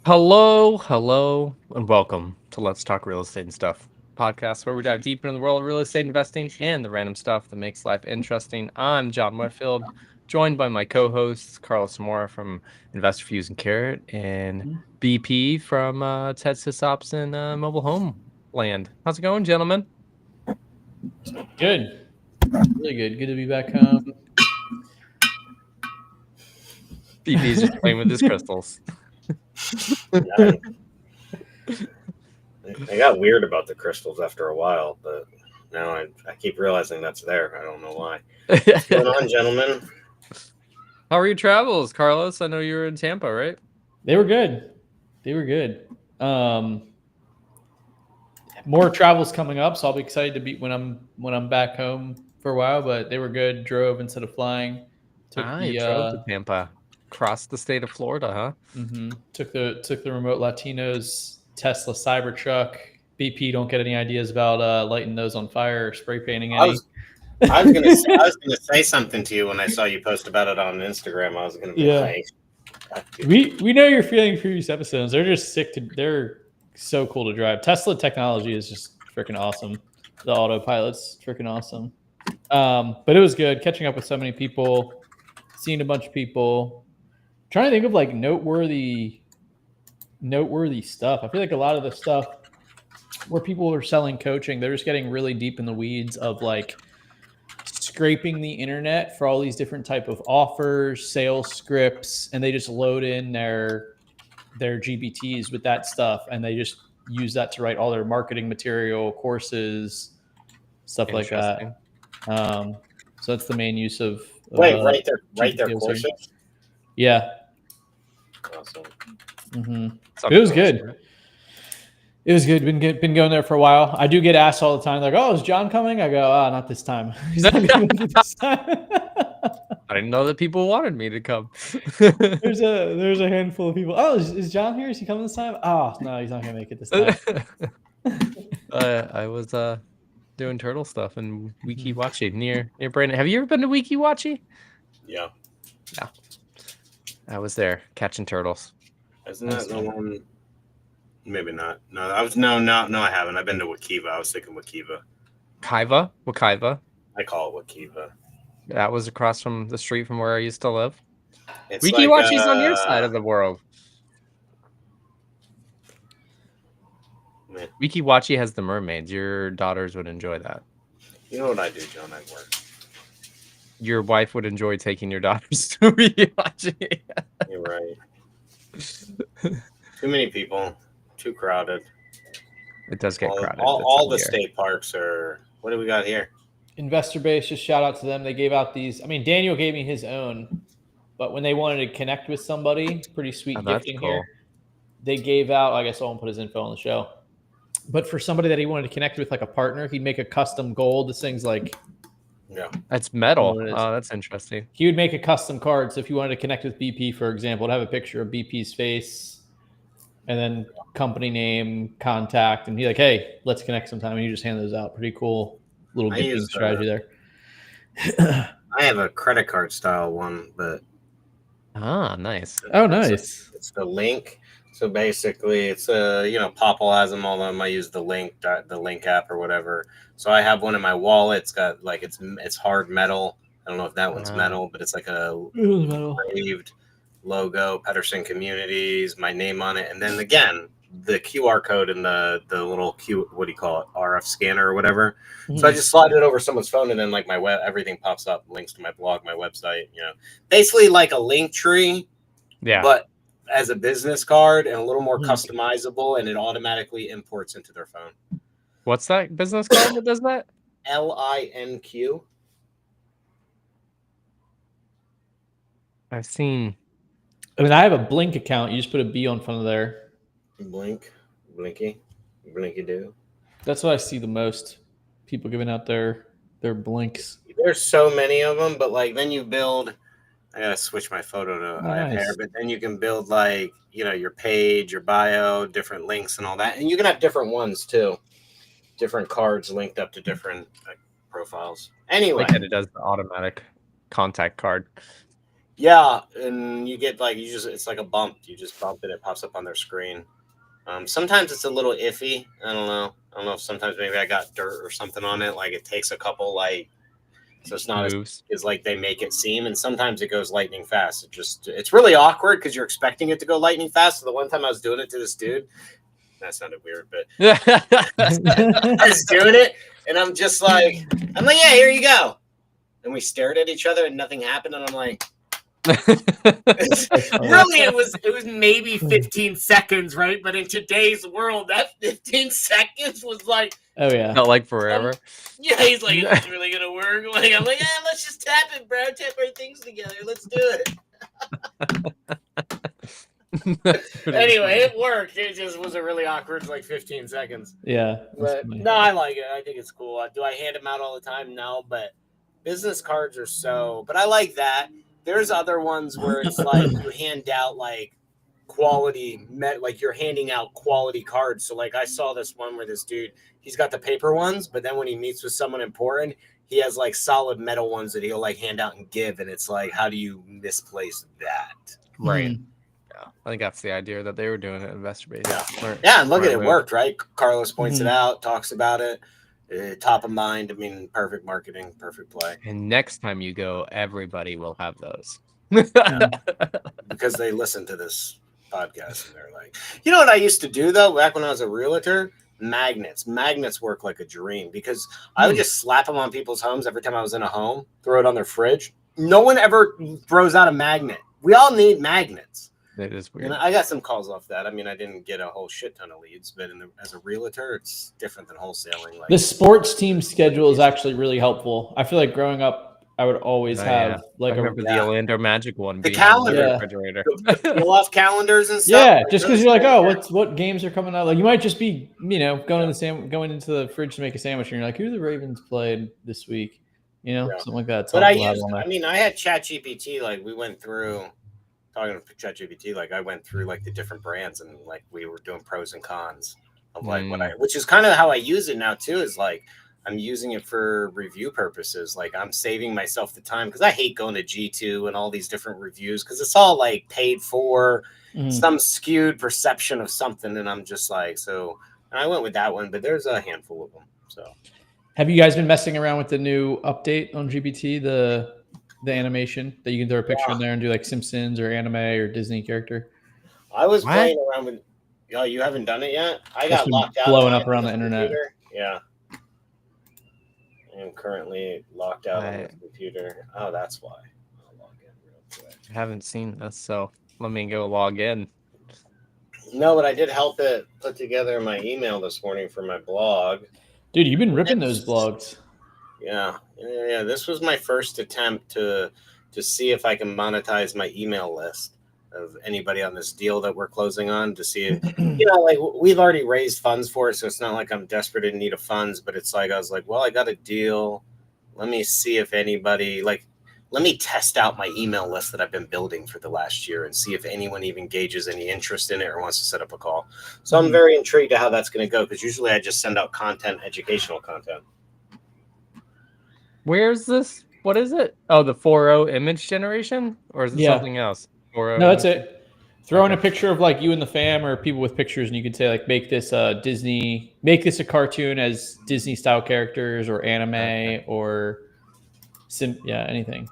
Hello, and welcome to Let's Talk Real Estate and Stuff podcast, where we dive deep into the world of real estate investing and the random stuff that makes life interesting. I'm John Wetfield, joined by my co-hosts Carlos Mora from Investor Fuse and Carrot, and BP from Ted Sysops and Mobile Home Land. How's it going, gentlemen? Good. Really good. Good to be back home. BP's just playing with his crystals. I, I got weird about the crystals after a while, but now I keep realizing that's there. I don't know why. What's going on, gentlemen? How are your travels, Carlos? I know you were in Tampa, right? They were good. More travels coming up, so I'll be excited to be when I'm back home for a while. But they were good. Drove instead of flying. You drove to Tampa, across the state of Florida, huh? Took the remote Latinos Tesla Cybertruck. BP, don't get any ideas about lighting those on fire or spray painting any. I was gonna say something to you when I saw you post about it on Instagram. I was gonna be like, we know you're feeling previous episodes. They're just they're so cool to drive. Tesla technology is just freaking awesome. The autopilot's freaking awesome. But it was good catching up with so many people, seeing a bunch of people, trying to think of like noteworthy stuff. I feel like a lot of the stuff where people are selling coaching, they're just getting really deep in the weeds of like scraping the internet for all these different type of offers, sales scripts, and they just load in their GPTs with that stuff, and they just use that to write all their marketing material, courses, stuff like that. So that's the main use of write their courses. Yeah. Awesome. It was good. It was good. Been going there for a while. I do get asked all the time, like, "Oh, is John coming?" I go, "Oh, not this time." He's not coming this time. I didn't know that people wanted me to come. There's a handful of people. Oh, is John here? Is he coming this time? Oh, no, he's not gonna make it this time. I was doing turtle stuff in Weeki near Brandon. Have you ever been to Weeki? Yeah. I was there catching turtles. Isn't that the one? Maybe not. No, I haven't. I've been to Wakiva. I was thinking Wakiva. Wakiva. I call it Wakiva. That was across from the street from where I used to live. It's Weekiwachi's on your side of the world. Weekiwachi has the mermaids. Your daughters would enjoy that. You know what I do, John? I work. Your wife would enjoy taking your daughters to Weekiwachi. You're right. Too many people. Too crowded. It does get crowded. All the state parks are. What do we got here? Investor base. Just shout out to them. They gave out these. I mean, Daniel gave me his own, but when they wanted to connect with somebody, pretty sweet gifting cool. Here. They gave out. I guess I won't put his info on the show. But for somebody that he wanted to connect with, like a partner, he'd make a custom gold. This thing's like, yeah, it's metal. Oh, that's interesting. He would make a custom card. So if you wanted to connect with BP, for example, it'd have a picture of BP's face, and then company name, contact, and he's like, "Hey, let's connect sometime." And you just hand those out. Pretty cool little gifting strategy there. I have a credit card style one, but nice. Oh, nice. It's the link. So basically, it's Popple has them. All of them. I use the link app or whatever. So I have one in my wallet. It's got like it's hard metal. I don't know if that one's metal, but it's like a engraved logo, Pedersen Communities, my name on it, and then again the QR code and the little what do you call it, RF scanner or whatever. Mm-hmm. So I just slide it over someone's phone, and then like my web, everything pops up, links to my blog, my website. Basically like a link tree. Yeah, but as a business card and a little more customizable, and it automatically imports into their phone. What's that business card that does that? LINQ. I've seen. I mean, I have a Blink account. You just put a B on front of there. Blinky do. That's what I see the most. People giving out their blinks. There's so many of them, but like then you build. I gotta switch my photo to iPad, but then you can build like your page, your bio, different links, and all that, and you can have different ones too, different cards linked up to different profiles. Anyway, like it does the automatic contact card. Yeah, and you get like it's like a bump. You just bump it, it pops up on their screen. Sometimes it's a little iffy. I don't know. I don't know if sometimes maybe I got dirt or something on it. Like it takes a couple so it's not Moves. as like they make it seem. And sometimes it goes lightning fast. It's really awkward because you're expecting it to go lightning fast. So the one time I was doing it to this dude, that sounded weird, but I was doing it, and I'm like, yeah, here you go. And we stared at each other, and nothing happened. And I'm like, really, it was maybe 15 seconds, right? But in today's world, that 15 seconds was like, oh yeah, felt like forever. yeah. He's like, is this really gonna work? Like, I'm like, yeah, let's just tap it, bro. Tap our things together. Let's do it. Anyway, it worked. It just was a really awkward, like 15 seconds. yeah. But no, I like it. I think it's cool. Do I hand them out all the time? No, but business cards are so. But I like that. There's other ones where it's like you hand out like quality, like you're handing out quality cards. So like I saw this one where this dude, he's got the paper ones, but then when he meets with someone important, he has like solid metal ones that he'll like hand out and give. And it's like, how do you misplace that? Right. Yeah, I think that's the idea that they were doing it investor base. Yeah, and look at it, worked, right? Carlos points it out, talks about it. Top of mind. I mean, perfect marketing, perfect play. And next time you go, everybody will have those. Because they listen to this podcast and they're like, you know what I used to do though, back when I was a realtor? Magnets. Magnets work like a dream because I would just slap them on people's homes every time I was in a home, throw it on their fridge. No one ever throws out a magnet. We all need magnets. That is weird. And I got some calls off that. I mean, I didn't get a whole shit ton of leads, but as a realtor, it's different than wholesaling. Like the sports team schedule is actually really helpful. I feel like growing up, I would always have like I remember the Orlando Magic one. The calendar, refrigerator. Pull off calendars and stuff. Yeah, just because you're like, oh, what games are coming out? Like you might just be, going into the fridge to make a sandwich, and you're like, who do the Ravens played this week? Something like that. But I had ChatGPT. Like we went through. Talking to ChatGPT, like I went through like the different brands and like we were doing pros and cons of like which is kind of how I use it now too, is like I'm using it for review purposes. Like I'm saving myself the time because I hate going to G2 and all these different reviews because it's all like paid for some skewed perception of something. And I'm just like, and I went with that one, but there's a handful of them. So have you guys been messing around with the new update on GPT, the animation that you can throw a picture in there and do like Simpsons or anime or Disney character? I was playing around with. Oh, you haven't done it yet? I got locked out. Blowing up around the internet. Yeah. I am currently locked out on the computer. Oh, that's why. I'll log in real quick. I haven't seen this, so let me go log in. No, but I did help it put together my email this morning for my blog. Dude, you've been ripping those blogs. Yeah. This was my first attempt to see if I can monetize my email list of anybody on this deal that we're closing on to see if, like we've already raised funds for it. So it's not like I'm desperate in need of funds, but it's like, I was like, well, I got a deal. Let me see if anybody let me test out my email list that I've been building for the last year and see if anyone even gauges any interest in it or wants to set up a call. So I'm very intrigued to how that's going to go. Cause usually I just send out educational content. Where's this? What is it? Oh, the 4.0 image generation? Or is it something else? 4.0 no, that's it. Throw in a picture of like you and the fam or people with pictures, and you could say like, make this a cartoon as Disney style characters or anime or anything.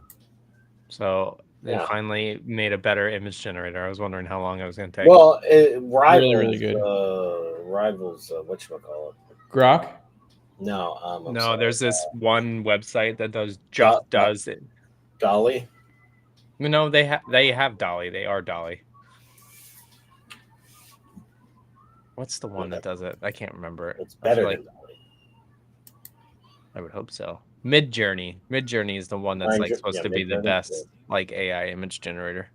So they finally made a better image generator. I was wondering how long it was going to take. Well, it rivals, really good. Whatchamacallit? Grok? No, there's this one website that does it. Dolly? No, they have Dolly. They are Dolly. What's the one that does it? I can't remember it. It's better than Dolly. I would hope so. Midjourney. Midjourney is the one that's supposed to be the best AI image generator.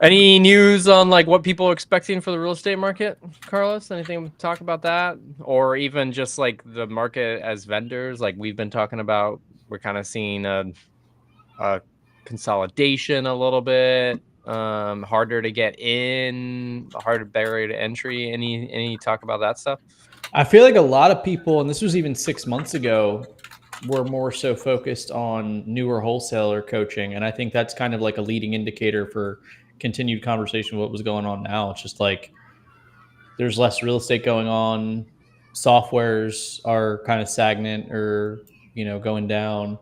Any news on what people are expecting for the real estate market, Carlos? Anything to talk about that? Or even just the market as vendors, like we've been talking about? We're kind of seeing a consolidation a little bit, harder to get in, harder barrier to entry. Any talk about that stuff? I feel like a lot of people, and this was even 6 months ago, we're more so focused on newer wholesaler coaching. And I think that's kind of like a leading indicator for continued conversation of what was going on now. It's just like there's less real estate going on. Softwares are kind of stagnant or, going down.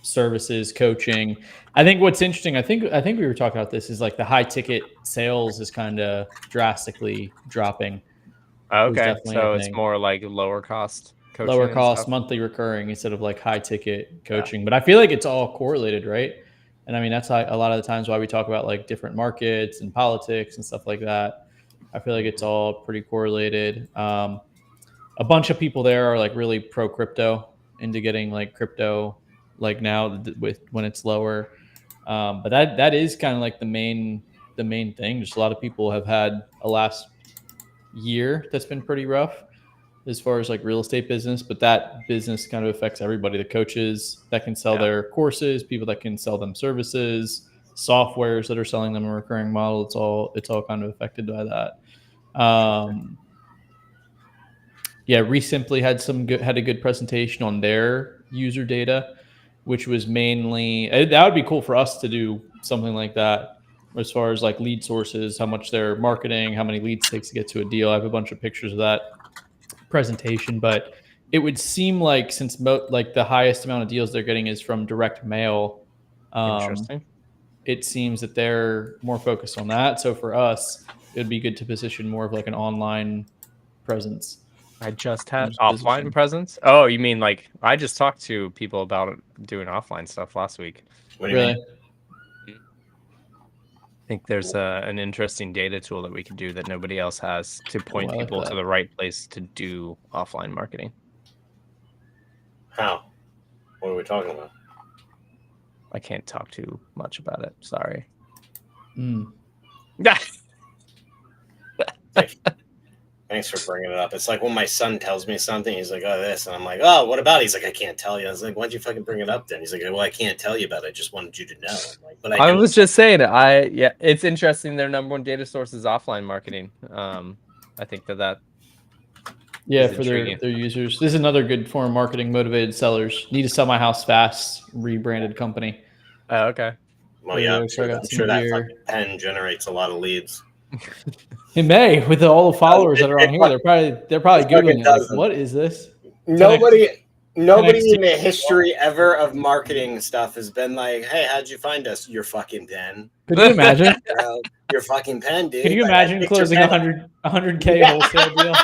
Services, coaching. I think what's interesting, I think we were talking about this, is like the high ticket sales is kind of drastically dropping. Is Okay, definitely a so it's thing. more like lower cost Lower coaching and cost, stuff. monthly recurring instead of like high ticket coaching. But I feel like it's all correlated, right? And I mean, that's a lot of the times why we talk about like different markets and politics and stuff like that. I feel like it's all pretty correlated. A bunch of people there are like really pro crypto, into getting like crypto like now with when it's lower. But that is kind of like the main thing. Just a lot of people have had a last year that's been pretty rough as far as like real estate business, but that business kind of affects everybody. The coaches that can sell their courses, people that can sell them services, softwares that are selling them a recurring model. It's all kind of affected by that. Yeah, Resimply had a good presentation on their user data, which was mainly that would be cool for us to do something like that as far as like lead sources, how much they're marketing, how many leads it takes to get to a deal. I have a bunch of pictures of that presentation, but it would seem like since like the highest amount of deals they're getting is from direct mail, Interesting. it seems that they're more focused on that. So for us, it would be good to position more of like an online presence. I just had Just offline position. presence. Oh, you mean like I just talked to people about doing offline stuff last week. What do you Really? mean? I think there's an interesting data tool that we could do that nobody else has to point I like people to that. the right place to do offline marketing. How? What are we talking about? I can't talk too much about it. Sorry. Mm. Thanks for bringing it up. It's like when my son tells me something, he's like, "Oh, this," and I'm like, "Oh, what about it?" He's like, "I can't tell you." I was like, "Why'd you fucking bring it up then?" He's like, "Well, I can't tell you about it. I just wanted you to know." I'm like, but I I don't. was just saying, it's interesting. Their number one data source is offline marketing. I think that Yeah, is for their intriguing. users. This is another good form of marketing. Motivated sellers need to sell my house fast. Rebranded company. Oh, okay. Well, yeah, I'm So I sure, got I'm some sure that gear. fucking pen generates a lot of leads. It may, with all the followers that are on It here, they're probably fucking googling it like, doesn't. what is this? Nobody 10x in the history ever of marketing stuff has been like, "Hey, how'd you find us? Your fucking pen." Could you imagine? Your fucking pen, dude. Could you Like, I imagine picked your closing pen. 100K Yeah. wholesale deal?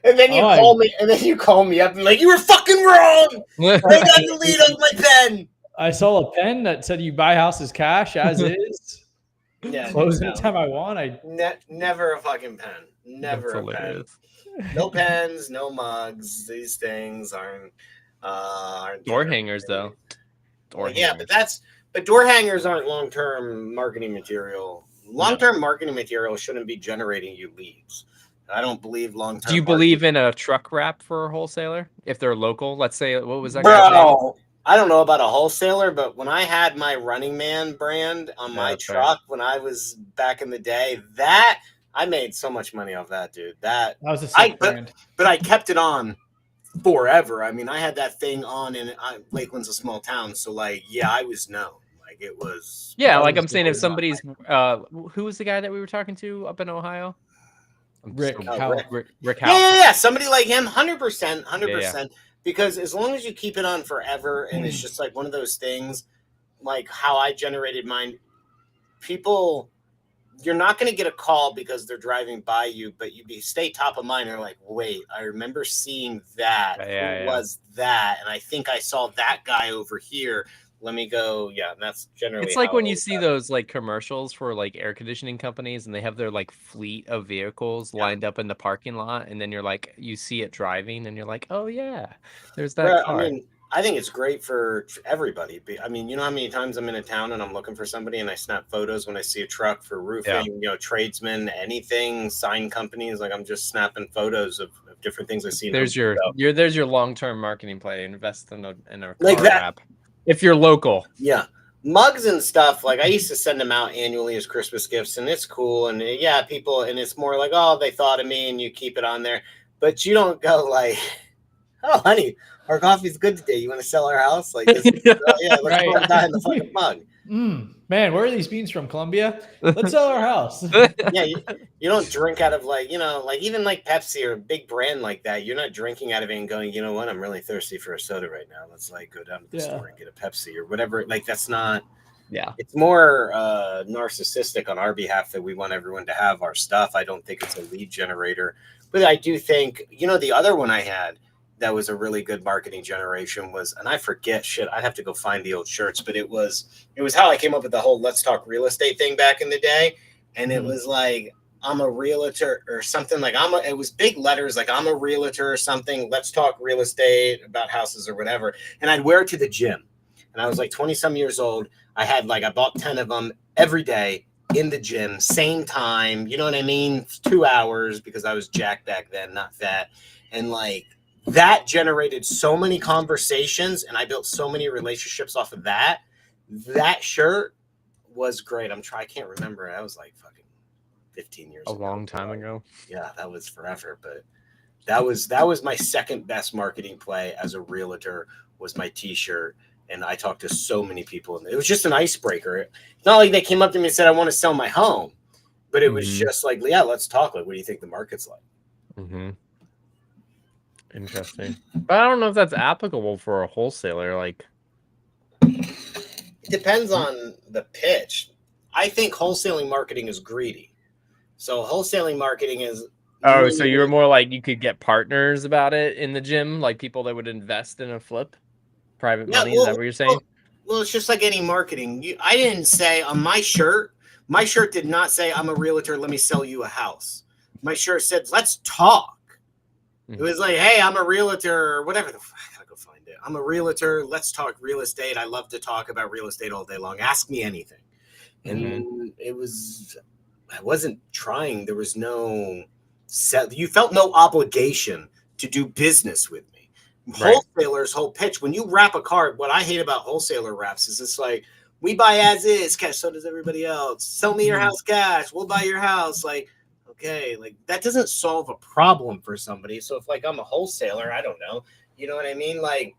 And then you Oh, call me, and then you call me up and like, "You were fucking wrong. I got the lead of my pen." I saw a pen that said you buy houses cash as is. Yeah, Close no. anytime I want. Never a fucking pen. That's Never a pen. hilarious. No pens, no mugs. These things aren't Door hangers, though. Door Yeah, hangers. but door hangers aren't long-term marketing material. Long-term marketing material shouldn't be generating you leads. I don't believe long-term. Do you believe in a truck wrap for a wholesaler if they're local? Let's say, what was that guy's name? Bro, I don't know about a wholesaler, but when I had my Running Man brand on my that's truck when I was back in the day, that I made so much money off that, dude. That was a sick brand. But I kept it on forever. I mean, I had that thing on, and Lakeland's a small town, so like, yeah, I was known. Like it was. Yeah, like I'm saying, if somebody's who was the guy that we were talking to up in Ohio? Rick. Rick Howe. Yeah. Somebody like him, 100%. Because as long as you keep it on forever, and it's just like one of those things, like how I generated mine. People, you're not going to get a call because they're driving by you, but you stay top of mind. And they're like, wait, I remember seeing that. Who was that? And I think I saw that guy over here. Let me go. Yeah, and that's generally. It's like when you see those like commercials for like air conditioning companies, and they have their like fleet of vehicles lined up in the parking lot, and then you're like, you see it driving, and you're like, oh yeah, there's that car. I mean, I think it's great for everybody. I mean, you know how many times I'm in a town and I'm looking for somebody, and I snap photos when I see a truck for roofing, tradesmen, anything, sign companies. Like I'm just snapping photos of different things I see. There's your long-term marketing play. Invest in a car like that. wrap. If you're local. Yeah. Mugs and stuff, like I used to send them out annually as Christmas gifts, and it's cool. And yeah, people, and it's more like, oh, they thought of me, and you keep it on there. But you don't go like, oh, honey, our coffee's good today. You want to sell our house? Like, this, yeah, let's Right. pour a guy in the fucking mug. Man, where are these beans from? Colombia? Let's sell our house. Yeah, you don't drink out of like, like even like Pepsi or a big brand like that. You're not drinking out of it and going, you know what? I'm really thirsty for a soda right now. Let's like go down to the store and get a Pepsi or whatever. Like that's not. Yeah, it's more narcissistic on our behalf that we want everyone to have our stuff. I don't think it's a lead generator, but I do think, the other one I had that was a really good marketing generation was, and I forget shit. I'd have to go find the old shirts, but it was how I came up with the whole Let's Talk Real Estate thing back in the day. And it was like, I'm a realtor or something like it was big letters, like I'm a realtor or something. Let's talk real estate about houses or whatever. And I'd wear it to the gym. And I was like 20 some years old. I bought 10 of them every day in the gym, same time. You know what I mean? 2 hours because I was jacked back then, not fat. And like that generated so many conversations and I built so many relationships off of that. That shirt was great. I can't remember. I was like fucking 15 years ago. A long time ago. Yeah, that was forever. But that was my second best marketing play as a realtor was my t-shirt. And I talked to so many people, and it was just an icebreaker. It's not like they came up to me and said, I want to sell my home. But it was just like, yeah, let's talk. Like, what do you think the market's like? Mm-hmm. Interesting. But I don't know if that's applicable for a wholesaler. Like, it depends on the pitch. I think wholesaling marketing is greedy. So wholesaling marketing is... Oh, so you were more like you could get partners about it in the gym, like people that would invest in a flip? Private money, is that what you're saying? Well, it's just like any marketing. I didn't say on my shirt did not say, I'm a realtor, let me sell you a house. My shirt said, let's talk. It was like, hey, I'm a realtor, or whatever. I gotta go find it. I'm a realtor, let's talk real estate. I love to talk about real estate all day long. Ask me anything. And I wasn't trying. There was you felt no obligation to do business with me. Right. Wholesalers' whole pitch, when you wrap a card, what I hate about wholesaler wraps is it's like, we buy as is cash, so does everybody else. Sell me your house cash, we'll buy your house. Like, okay, like that doesn't solve a problem for somebody. So if like I'm a wholesaler, I don't know, you know what I mean? Like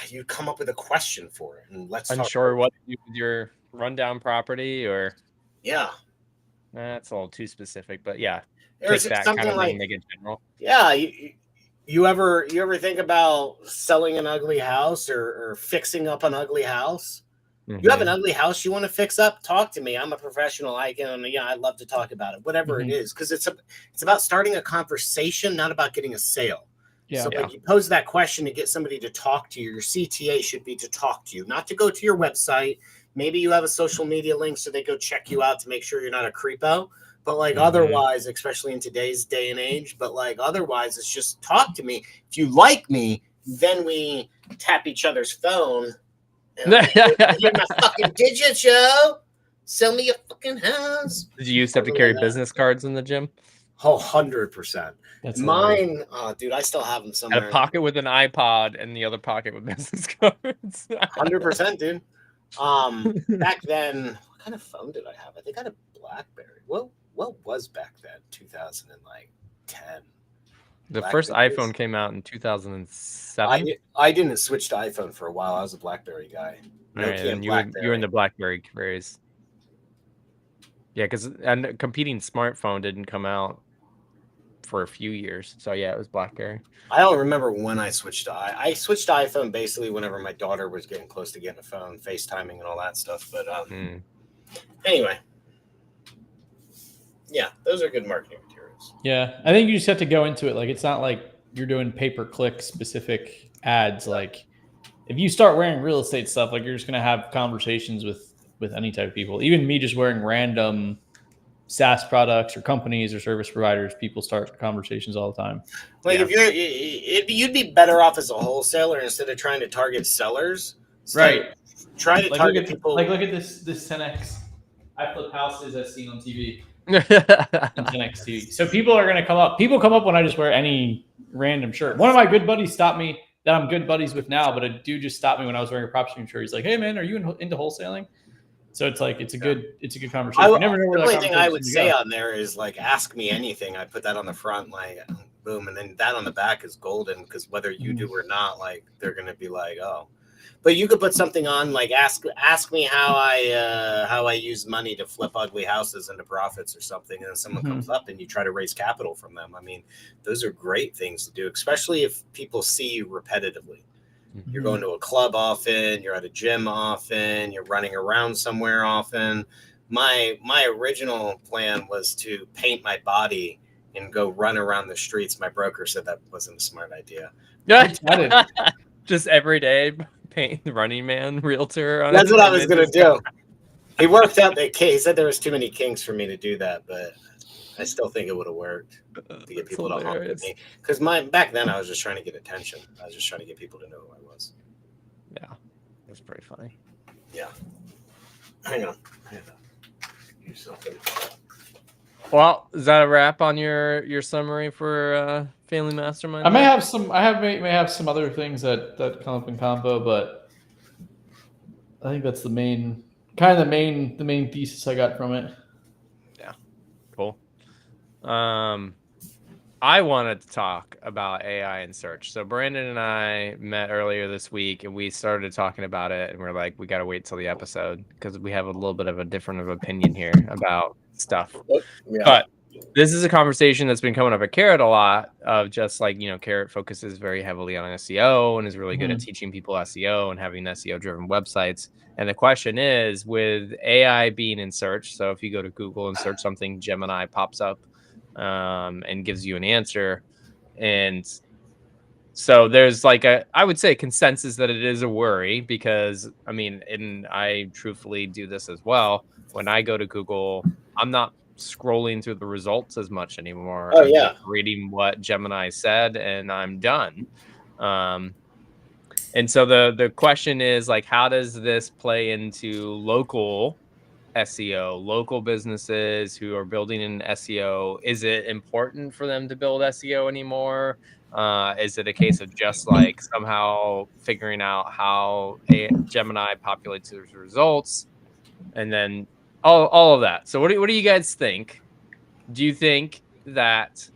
you come up with a question for it and let's unsure what you do with your rundown property or that's a little too specific, but yeah. There's take that something kind of like make it general. Yeah, you ever think about selling an ugly house or fixing up an ugly house? You have an ugly house you want to fix up? Talk to me. I'm a professional. I'd love to talk about it. Whatever it is, because it's about starting a conversation, not about getting a sale. Yeah. So like you pose that question to get somebody to talk to you. Your CTA should be to talk to you, not to go to your website. Maybe you have a social media link so they go check you out to make sure you're not a creepo. But like otherwise, especially in today's day and age, but like otherwise, it's just talk to me. If you like me, then we tap each other's phone. Here's my fucking digits, yo. Sell me a fucking house. Did you used to have to carry business cards in the gym? Oh, 100%. That's mine. Oh, dude, I still have them somewhere. A pocket with an iPod and the other pocket with business cards. 100%, dude. Back then, what kind of phone did I have? I think I had a BlackBerry. What was back then? 2010. The first iPhone came out in 2007. I didn't switch to iPhone for a while. I was a BlackBerry guy. And you were in the BlackBerry craze. Yeah, because a competing smartphone didn't come out for a few years. So yeah, it was BlackBerry. I don't remember when I switched to I switched to iPhone basically whenever my daughter was getting close to getting a phone, FaceTiming and all that stuff. But anyway. Yeah, those are good marketing materials. Yeah, I think you just have to go into it. Like, it's not like you're doing pay-per-click specific ads. Like, if you start wearing real estate stuff, like you're just going to have conversations with any type of people. Even me just wearing random SaaS products or companies or service providers, people start conversations all the time. Like you'd be better off as a wholesaler instead of trying to target sellers. Right. Try to target people. Like, look at this 10X. I flip houses as seen on TV. 10X TV. So people are going to come up. People come up when I just wear any random shirt. One of my good buddies stopped me that I'm good buddies with now, but a dude just stopped me when I was wearing a prop stream shirt. He's like, "Hey man, are you into wholesaling?" So it's like it's a good conversation. You never know where the only thing I would say on there is like, ask me anything. I put that on the front. Like, boom, and then that on the back is golden because whether you do or not, like they're gonna be like, oh. But you could put something on like ask me how I use money to flip ugly houses into profits or something, and then someone comes up and you try to raise capital from them. I mean, those are great things to do, especially if people see you repetitively. You're going to a club often, you're at a gym often, you're running around somewhere often. My original plan was to paint my body and go run around the streets. My broker said that wasn't a smart idea. Just every day paint the Running Man realtor on That's it, what I and was then gonna just do. He worked out that he said there was too many kinks for me to do that, but I still think it would have worked to get people to honk at me. Because back then I was just trying to get attention. I was just trying to get people to know who I was. Yeah, that's pretty funny. Yeah. Hang on. I have to do something. Well, is that a wrap on your summary for Family Mastermind? I may have some. I may have some other things that come up in combo, but I think that's the main thesis I got from it. Yeah, cool. I wanted to talk about AI and search. So Brandon and I met earlier this week, and we started talking about it, and we're like, we got to wait till the episode because we have a little bit of a different opinion here about stuff. Yeah. But this is a conversation that's been coming up at Carrot a lot of just like, Carrot focuses very heavily on SEO and is really good at teaching people SEO and having SEO driven websites. And the question is, with AI being in search, so if you go to Google and search something, Gemini pops up and gives you an answer. And so there's like I would say consensus that it is a worry because and I truthfully do this as well. When I go to Google, I'm not scrolling through the results as much anymore. Oh, I'm yeah. just reading what Gemini said and I'm done. And so the question is like, how does this play into local SEO, local businesses who are building an SEO? Is it important for them to build SEO anymore? Is it a case of just like somehow figuring out how Gemini populates those results, and then all of that? So what do you guys think? Do you think that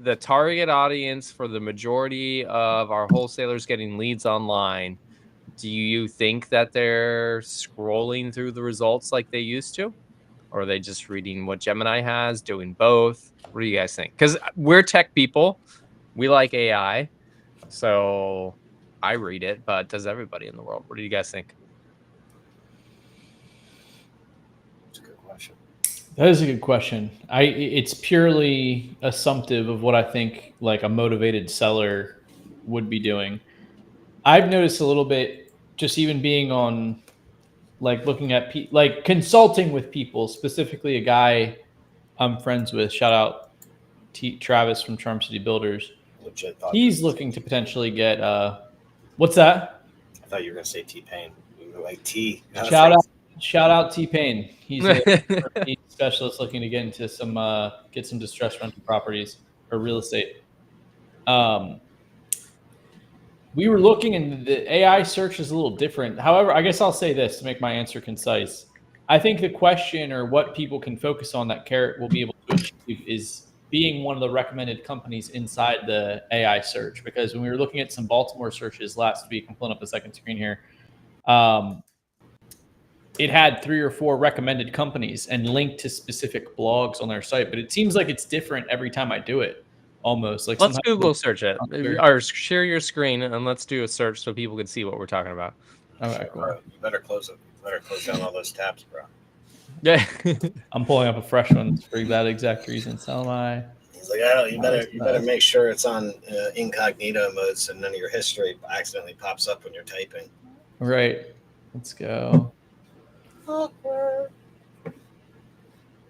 the target audience for the majority of our wholesalers getting leads online, do you think that they're scrolling through the results like they used to? Or are they just reading what Gemini has, doing both? What do you guys think? Because we're tech people. We like AI. So I read it, but does everybody in the world? What do you guys think? That's a good question. That is a good question. It's purely assumptive of what I think like a motivated seller would be doing. I've noticed a little bit just even being on like looking at like consulting with people, specifically a guy I'm friends with. Shout out Travis from Charm City Builders. Legit. He's looking to potentially get what's that? I thought you were gonna say T-Pain. You were like T. Shout out T-Pain. He's a specialist looking to get into get some distressed rental properties or real estate. We were looking, and the AI search is a little different. However, I guess I'll say this to make my answer concise. I think the question or what people can focus on that Carrot will be able to achieve is being one of the recommended companies inside the AI search. Because when we were looking at some Baltimore searches last week, I'm pulling up the second screen here. It had 3 or 4 recommended companies and linked to specific blogs on their site. But it seems like it's different every time I do it. Almost like let's Google search it or share your screen and let's do a search so people can see what we're talking about. Okay, cool. Bro, you better close it. You better close down all those tabs, bro. Yeah. I'm pulling up a fresh one for that exact reason. So am I. He's like, oh, you better make sure it's on incognito mode so none of your history accidentally pops up when you're typing. Right. Let's go. Awkward.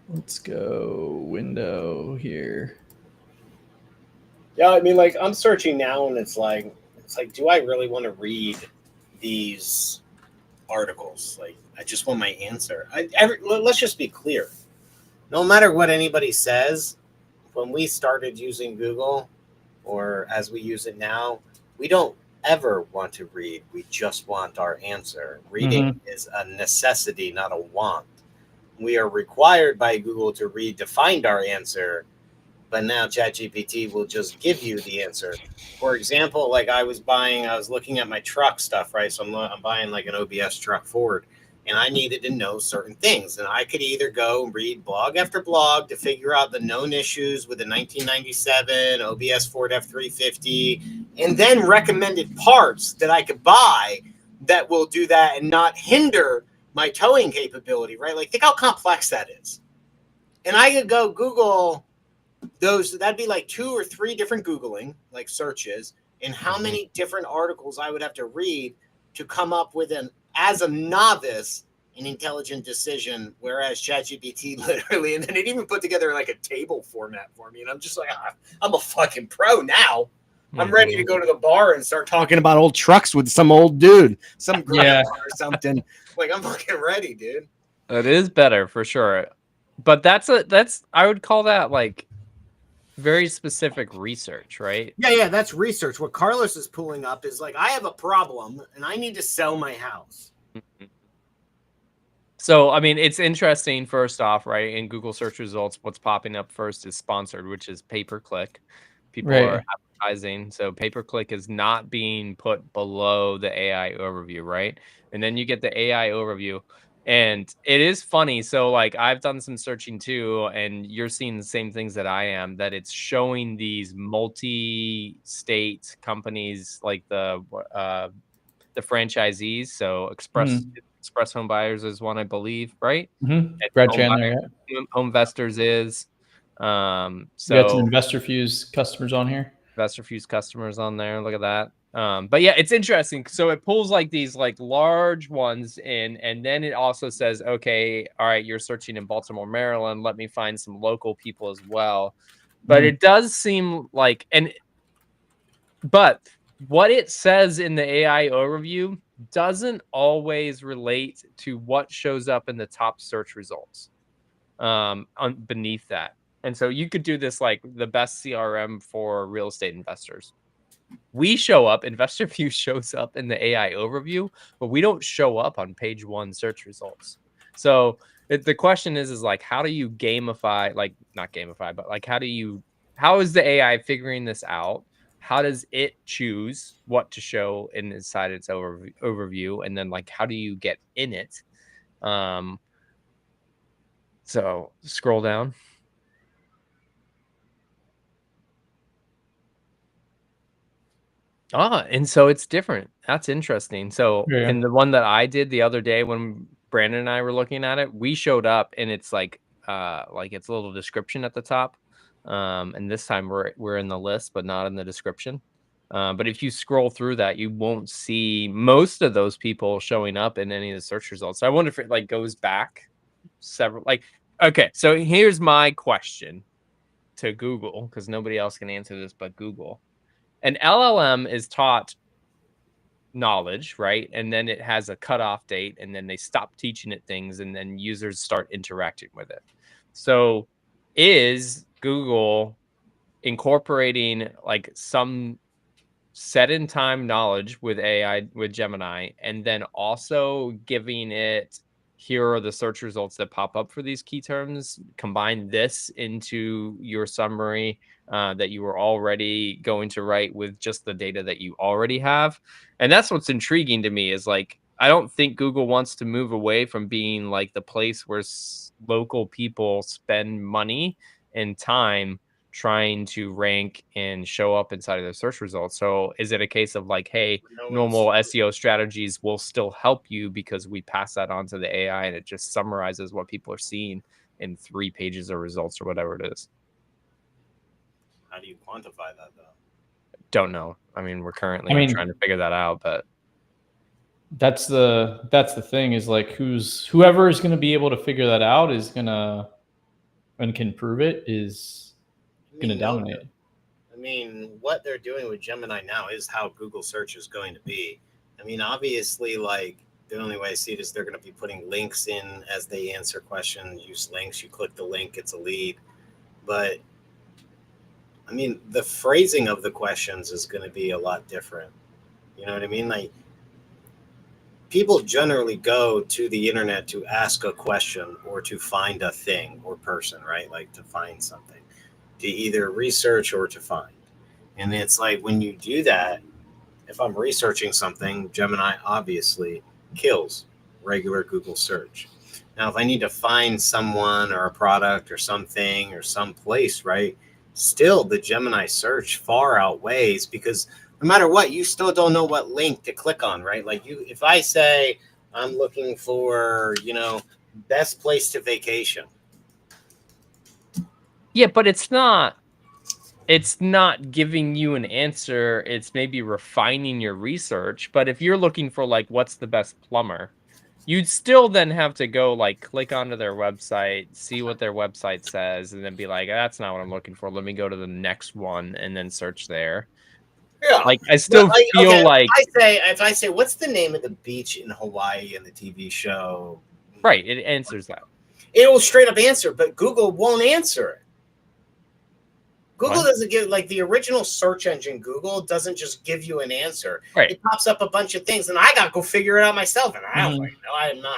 Let's go window here. Yeah, I mean, like I'm searching now, and it's like, do I really want to read these articles? Like, I just want my answer. Let's just be clear. No matter what anybody says, when we started using Google, or as we use it now, we don't ever want to read. We just want our answer. Reading is a necessity, not a want. We are required by Google to read to find our answer. but now ChatGPT will just give you the answer. For example, like I was looking at my truck stuff, right? So I'm buying like an OBS truck Ford, and I needed to know certain things. And I could either go and read blog after blog to figure out the known issues with the 1997 OBS Ford F350, and then recommended parts that I could buy that will do that and not hinder my towing capability, right? Like, think how complex that is. And I could go Google those, that'd be like 2 or 3 different Googling, like searches, and how many different articles I would have to read to come up with as a novice, an intelligent decision, whereas ChatGPT literally, and then it even put together like a table format for me. And I'm just like, I'm a fucking pro now. I'm ready to go to the bar and start talking about old trucks with some old dude, some grandpa or something. Like, I'm fucking ready, dude. It is better for sure. But that's I would call that like very specific research, right? Yeah, that's research. What Carlos is pulling up is like, I have a problem and I need to sell my house. So, I mean, it's interesting, first off, right? In Google search results, what's popping up first is sponsored, which is pay-per-click. People are advertising. So pay-per-click is not being put below the AI overview, right? And then you get the AI overview. And it is funny. So, like, I've done some searching too, and you're seeing the same things that I am, that it's showing these multi-state companies, like the franchisees. So Express Home Buyers is one, I believe, right? Brad Chandler, Home Investors is. So we got some Investor Fuse customers on here. Investor Fuse customers on there. Look at that. But yeah, it's interesting. So it pulls like these like large ones in, and then it also says, okay, all right, you're searching in Baltimore, Maryland. Let me find some local people as well. But it does seem like, but what it says in the AI overview doesn't always relate to what shows up in the top search results beneath that. And so you could do this like the best CRM for real estate investors. We show up, Investor View shows up in the AI overview, but we don't show up on page 1 search results. So the question is like, how do you gamify, like not gamify, but like, how is the AI figuring this out? How does it choose what to show inside its overview? And then like, how do you get in it? So scroll down. And so it's different. That's interesting. So in the one that I did the other day when Brandon and I were looking at it, we showed up and it's like it's a little description at the top. And this time we're in the list, but not in the description. But if you scroll through that, you won't see most of those people showing up in any of the search results. So I wonder if it like goes back several, like, okay, so here's my question to Google, because nobody else can answer this but Google. An LLM is taught knowledge, right? And then it has a cutoff date, and then they stop teaching it things, and then users start interacting with it. So is Google incorporating like some set in time knowledge with AI, with Gemini, and then also giving it, here are the search results that pop up for these key terms, combine this into your summary that you were already going to write with just the data that you already have? And that's what's intriguing to me, is like, I don't think Google wants to move away from being like the place where local people spend money and time trying to rank and show up inside of the search results. So is it a case of like, hey, normal SEO strategies will still help you because we pass that on to the AI and it just summarizes what people are seeing in 3 pages of results or whatever it is? How do you quantify that though? Don't know. I mean, we're currently trying to figure that out, but that's the thing, is like, whoever is going to be able to figure that out is gonna, and can prove it, is going to dominate. I mean, what they're doing with Gemini now is how Google search is going to be. I mean, obviously, like, the only way I see it is they're going to be putting links in as they answer questions. Use links. You click the link, it's a lead. But I mean, the phrasing of the questions is going to be a lot different. You know what I mean? Like, people generally go to the internet to ask a question or to find a thing or person, right? Like to find something. to either research or to find. And it's like when you do that, if I'm researching something, Gemini obviously kills regular Google search. Now, if I need to find someone or a product or something or some place, right? Still, the Gemini search far outweighs, because no matter what, you still don't know what link to click on, right? Like if I say I'm looking for, best place to vacation. Yeah, but it's not giving you an answer. It's maybe refining your research. But if you're looking for like what's the best plumber, you'd still then have to go like click onto their website, see what their website says, and then be like, that's not what I'm looking for. Let me go to the next one and then search there. Yeah. Like I still feel okay, like if I say what's the name of the beach in Hawaii in the TV show? right, it answers that. It will straight up answer, but Google won't answer it. Google What? doesn't give, like, the original search engine. Google doesn't just give you an answer. Right. It pops up a bunch of things, and I got to go figure it out myself. And I don't fucking know.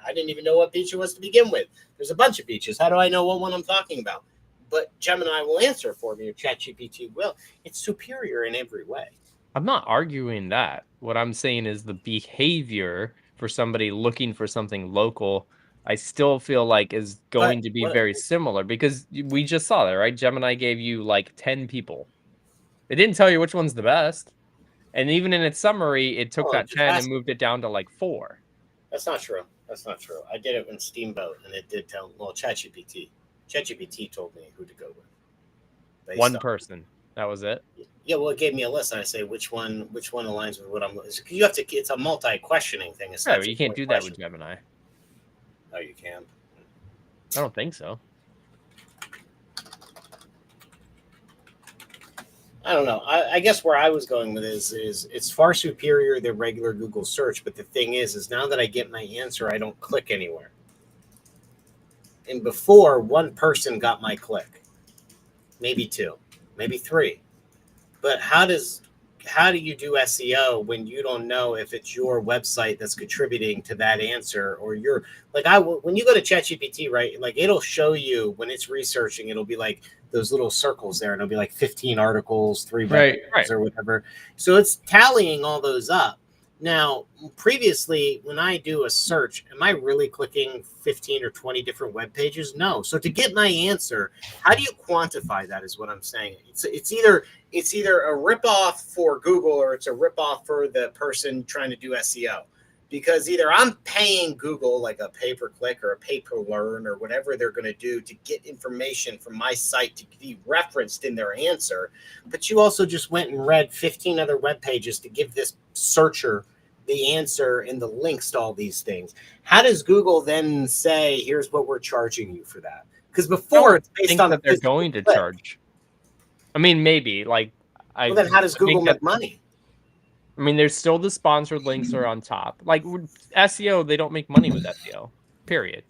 I didn't even know what beach it was to begin with. There's a bunch of beaches. How do I know what one I'm talking about? But Gemini will answer for me, or ChatGPT will. It's superior in every way. I'm not arguing that. What I'm saying is the behavior for somebody looking for something local, I still feel like is going to be very similar, because we just saw that, right? Gemini gave you like 10 people. It didn't tell you which one's the best. And even in its summary, it took that 10 and moved it down to like 4. That's not true. That's not true. I did it in Steamboat, and it did tell, ChatGPT. ChatGPT told me who to go with. One person. That was it? Yeah, well, it gave me a list, and I say which one aligns with what I'm. You have to. It's a multi-questioning thing. No, you can't do that with Gemini. Oh, you can. I don't think so. I don't know. I guess where I was going with is it's far superior than regular Google search. But the thing is now that I get my answer, I don't click anywhere. And before, one person got my click, maybe 2, maybe 3. But how do you do SEO when you don't know if it's your website that's contributing to that answer, or your, like, when you go to ChatGPT, right? Like, it'll show you when it's researching, it'll be like those little circles there, and it'll be like 15 articles, 3 right, or whatever. So it's tallying all those up. Now, previously, when I do a search, am I really clicking 15 or 20 different web pages? No. So to get my answer, how do you quantify that is what I'm saying. It's either a ripoff for Google, or it's a ripoff for the person trying to do SEO. Because either I'm paying Google like a pay-per-click or a pay-per-learn or whatever they're going to do to get information from my site to be referenced in their answer, but you also just went and read 15 other web pages to give this searcher the answer and the links to all these things. How does Google then say, here's what we're charging you for that? Because before, it's based on that they're going to charge. I mean, maybe. Like, well, then how does Google make money? I mean, there's still the sponsored links are on top. Like SEO, they don't make money with SEO, period.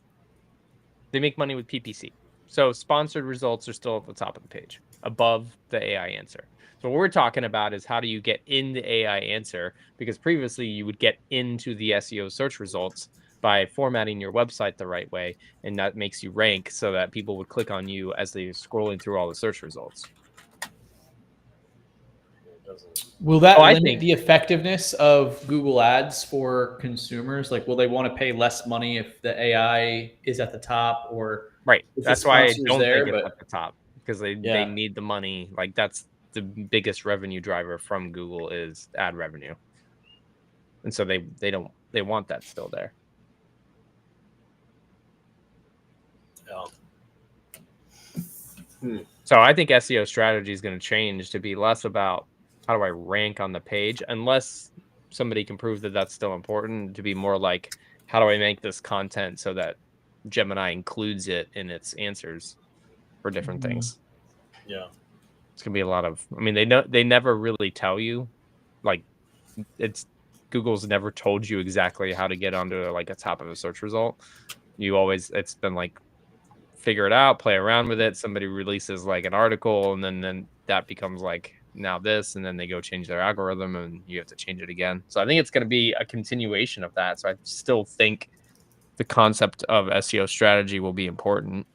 They make money with PPC. So sponsored results are still at the top of the page, above the AI answer. So what we're talking about is how do you get in the AI answer? Because previously you would get into the SEO search results by formatting your website the right way, and that makes you rank so that people would click on you as they're scrolling through all the search results. Will that limit the effectiveness of Google Ads for consumers? Like, will they want to pay less money if the AI is at the top, or right? That's why I don't think it's at the top, because they need the money. Like, that's the biggest revenue driver from Google is ad revenue, and so they want that still there. So I think SEO strategy is going to change to be less about how do I rank on the page, unless somebody can prove that that's still important, to be more like, how do I make this content so that Gemini includes it in its answers for different things. Yeah. It's going to be a lot of, I mean, they never really tell you, like, Google's never told you exactly how to get onto like a top of a search result. It's been like, figure it out, play around with it. Somebody releases like an article, and then that becomes like, now this, and then they go change their algorithm, and you have to change it again. So I think it's going to be a continuation of that. So I still think the concept of SEO strategy will be important.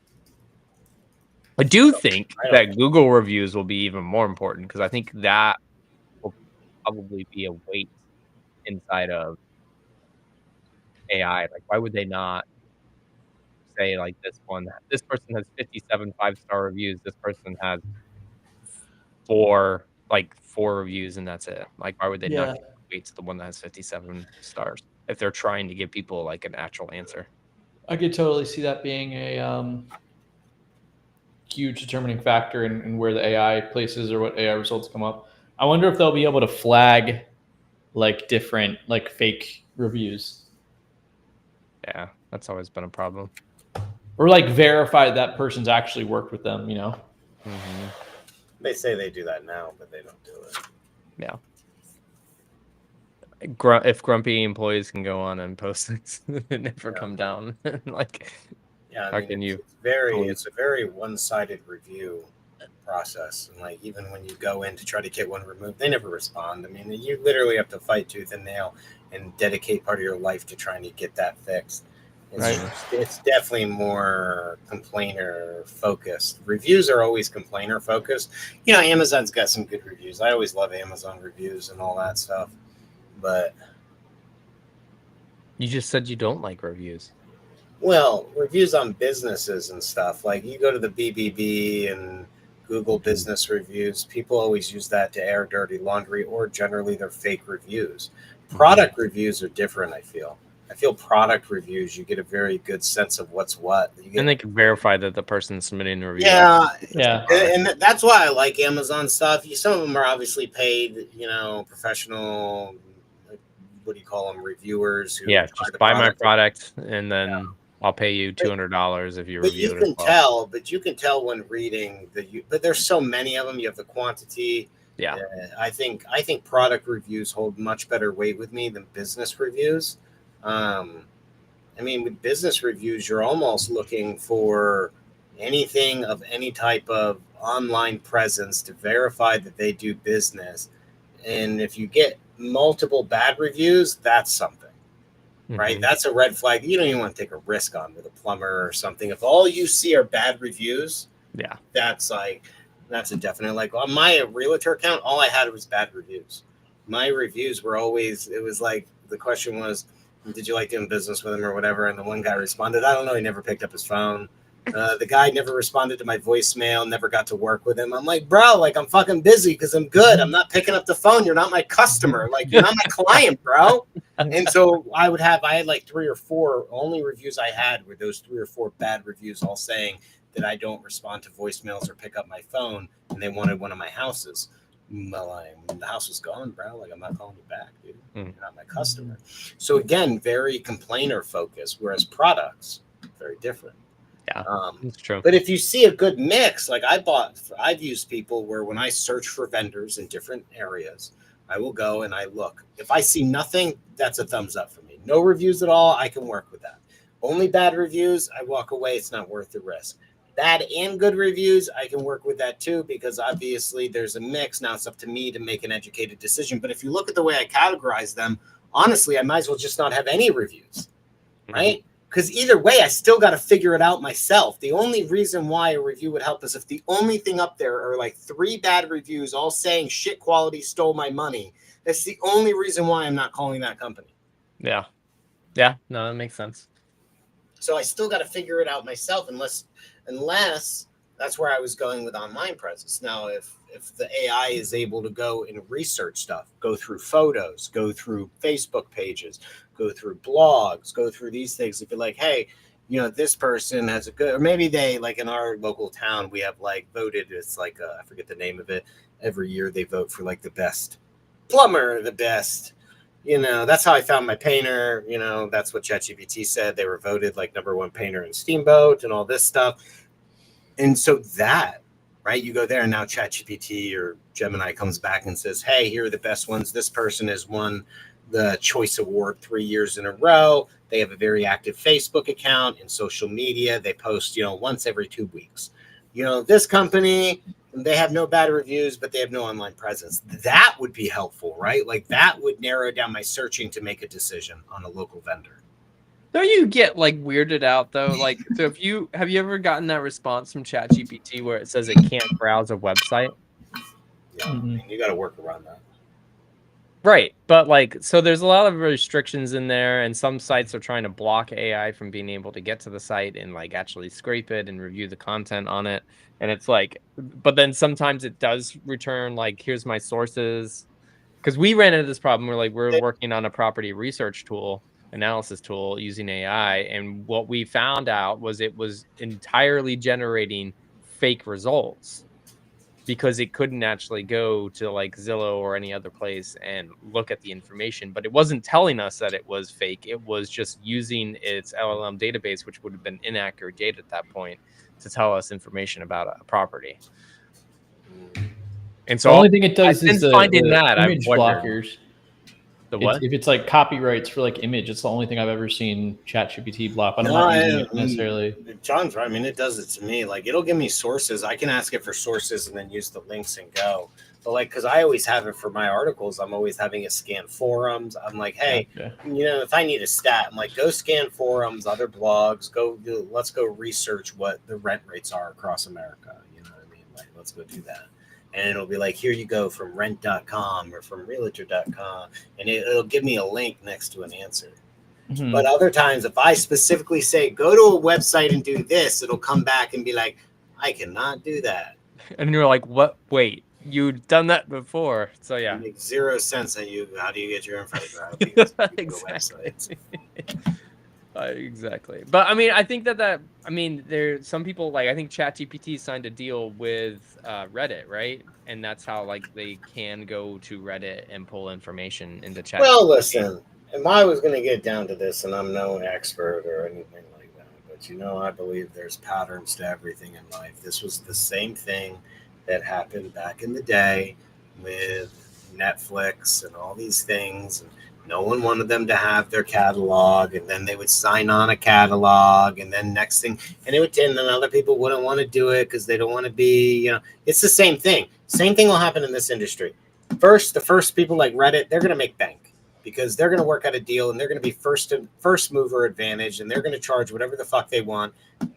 I do think I don't that Google reviews will be even more important because I think that will probably be a weight inside of AI. Like, why would they not say like this person has 57 5-star reviews, this person has 4 reviews and that's it. Like, why would they not Yeah, give weight to the one that has 57 stars if they're trying to give people like an actual answer? I could totally see that being a huge determining factor in where the AI places or what AI results come up. I wonder if they'll be able to flag like different like fake reviews Yeah, that's always been a problem. or like verify that person's actually worked with them. You know. Hmm. They say they do that now, but they don't do it. Yeah. If grumpy employees can go on and post things and never come down, like, Yeah, I how mean, can you it's a very one-sided review process, and like even when you go in to try to get one removed, they never respond. I mean, you literally have to fight tooth and nail and dedicate part of your life to trying to get that fixed. Right. It's definitely more complainer focused. Reviews are always complainer focused. You know, Amazon's got some good reviews. I always love Amazon reviews and all that stuff, but You just said you don't like reviews. well, reviews on businesses and stuff. Like you go to the BBB and Google business reviews, people always use that to air dirty laundry, or generally they're fake reviews. Product reviews are different, I feel. I feel product reviews, you get a very good sense of what's what. You get, And they can verify that the person submitting the review. yeah, Yeah. and that's why I like Amazon stuff. Some of them are obviously paid, you know, professional. What do you call them? Reviewers who Yeah, try just the buy my product. product and then I'll pay you $200 if you But review you it as can well. tell, when reading but there's so many of them. You have the quantity. Yeah. I think product reviews hold much better weight with me than business reviews. Um, I mean, with business reviews, you're almost looking for anything of any type of online presence to verify that they do business. And if you get multiple bad reviews, that's something, right? Mhm. That's a red flag. You don't even want to take a risk on with a plumber or something. If all you see are bad reviews, Yeah. that's a definite. Like on my realtor account, all I had was bad reviews. My reviews were always, it was like the question was, did you like doing business with him or whatever? And the one guy responded, I don't know, he never picked up his phone. The guy never responded to my voicemail, never got to work with him. I'm like, bro, like I'm fucking busy because I'm good. I'm not picking up the phone. You're not my customer. Like you're not my client, bro. And so I had like 3 or 4 only reviews I had were those 3 or 4 bad reviews, all saying that I don't respond to voicemails or pick up my phone, and they wanted one of my houses. Well, the house was gone, bro. Like I'm not calling you back, dude. You're not my customer. So again, very complainer focused, whereas products very different. Yeah. That's true. But if you see a good mix, like I've used people where when I search for vendors in different areas, I will go and I look. If I see nothing, that's a thumbs up for me. No reviews at all, I can work with that. Only bad reviews, I walk away. It's not worth the risk. Bad and good reviews, I can work with that too, because obviously there's a mix. Now it's up to me to make an educated decision. But if you look at the way I categorize them, honestly, I might as well just not have any reviews, right? Because either way, I still got to figure it out myself. The only reason why a review would help is if the only thing up there are like 3 bad reviews, all saying shit quality, stole my money. That's the only reason why I'm not calling that company. Yeah. Yeah. No, that makes sense. So I still got to figure it out myself, unless that's where I was going with online presence. Now, if the AI is able to go and research stuff, go through photos, go through Facebook pages, go through blogs, go through these things, if you're like, hey, you know, this person has a good, or maybe they, like in our local town, we have like voted, it's like, I forget the name of it. Every year they vote for like the best plumber, the best, you know, that's how I found my painter. You know, that's what ChatGPT said. They were voted like #1 painter in Steamboat and all this stuff. And so that, right, you go there and now ChatGPT or Gemini comes back and says, hey, here are the best ones. This person has won the Choice Award 3 years in a row. They have a very active Facebook account and social media. They post, you know, once every 2 weeks. You know, this company, they have no bad reviews, but they have no online presence. That would be helpful, right? Like that would narrow down my searching to make a decision on a local vendor. Don't you get like weirded out though? Like, so if you have you ever gotten that response from ChatGPT where it says it can't browse a website? Yeah, I mean, you got to work around that. Right. But like, so there's a lot of restrictions in there, and some sites are trying to block AI from being able to get to the site and like actually scrape it and review the content on it. And it's like, but then sometimes it does return like, here's my sources. Because we ran into this problem where like we're working on a property research tool, analysis tool using AI, and what we found out was it was entirely generating fake results because it couldn't actually go to like Zillow or any other place and look at the information, but it wasn't telling us that it was fake. It was just using its LLM database, which would have been inaccurate data at that point, to tell us information about a property. And The so only thing it does is since the finding that, I've image wondered blockers. the what? If it's like copyrights for like image, it's the only thing I've ever seen ChatGPT block. But I'm No, not using it necessarily. John's right. I mean, it does it to me. Like, it'll give me sources. I can ask it for sources and then use the links and go. But like, because I always have it for my articles, I'm always having it scan forums. I'm like, hey, Gotcha. you know, if I need a stat, I'm like, go scan forums, other blogs, let's go research what the rent rates are across America. You know what I mean? Like, let's go do that. And it'll be like, here you go from rent.com or from realtor.com. And it'll give me a link next to an answer. Mhm. But other times, if I specifically say, go to a website and do this, it'll come back and be like, I cannot do that. And you're like, what? Wait, you've done that before. So yeah. It makes zero sense that how do you get your info? Because exactly. Exactly. But I mean, I think that I mean, there's some people like, I think ChatGPT signed a deal with Reddit, right? And that's how like they can go to Reddit and pull information into ChatGPT. Well, listen, if I was going to get down to this, and I'm no expert or anything like that, but you know, I believe there's patterns to everything in life. This was the same thing that happened back in the day with Netflix and all these things. And no one wanted them to have their catalog, and then they would sign on a catalog, and then next thing, and then other people wouldn't want to do it because they don't want to be, you know, it's the same thing. Same thing will happen in this industry. The first people like Reddit, they're going to make bank because they're going to work out a deal and they're going to be first mover advantage, and they're going to charge whatever the fuck they want.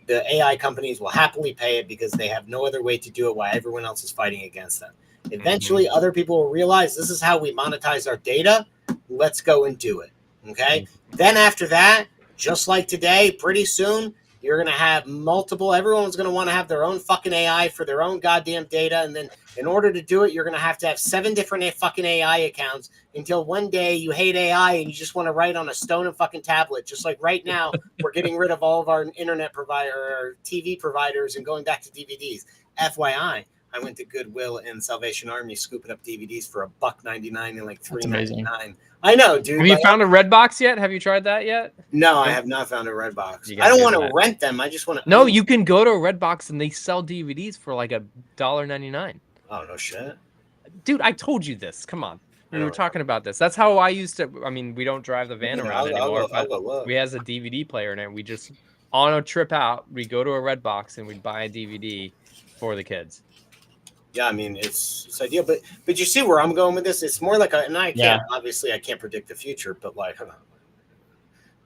The AI companies will happily pay it because they have no other way to do it while everyone else is fighting against them. Eventually, other people will realize this is how we monetize our data. Let's go and do it. Okay. Then after that, just like today, pretty soon, you're going to have everyone's going to want to have their own fucking AI for their own goddamn data. And then in order to do it, you're going to have 7 different fucking AI accounts until one day you hate AI and you just want to write on a stone and fucking tablet. Just like right now, we're getting rid of all of our internet provider or TV providers and going back to DVDs. FYI, I went to Goodwill and Salvation Army scooping up DVDs for $1.99 and like $3.99. I know, dude. Have you found a Redbox yet? Have you tried that yet? No, I have not found a Redbox. I don't want to rent them. I just want to. No, you can go to a Redbox and they sell DVDs for like $1.99. Oh no shit, dude! I told you this. Come on, we were talking about this. That's how I used to. I mean, we don't drive the van around anymore. But we has a DVD player in it. We just on a trip out, we go to a Redbox and we buy a DVD for the kids. Yeah, I mean it's ideal, but you see where I'm going with this. It's more like obviously I can't predict the future, but like, I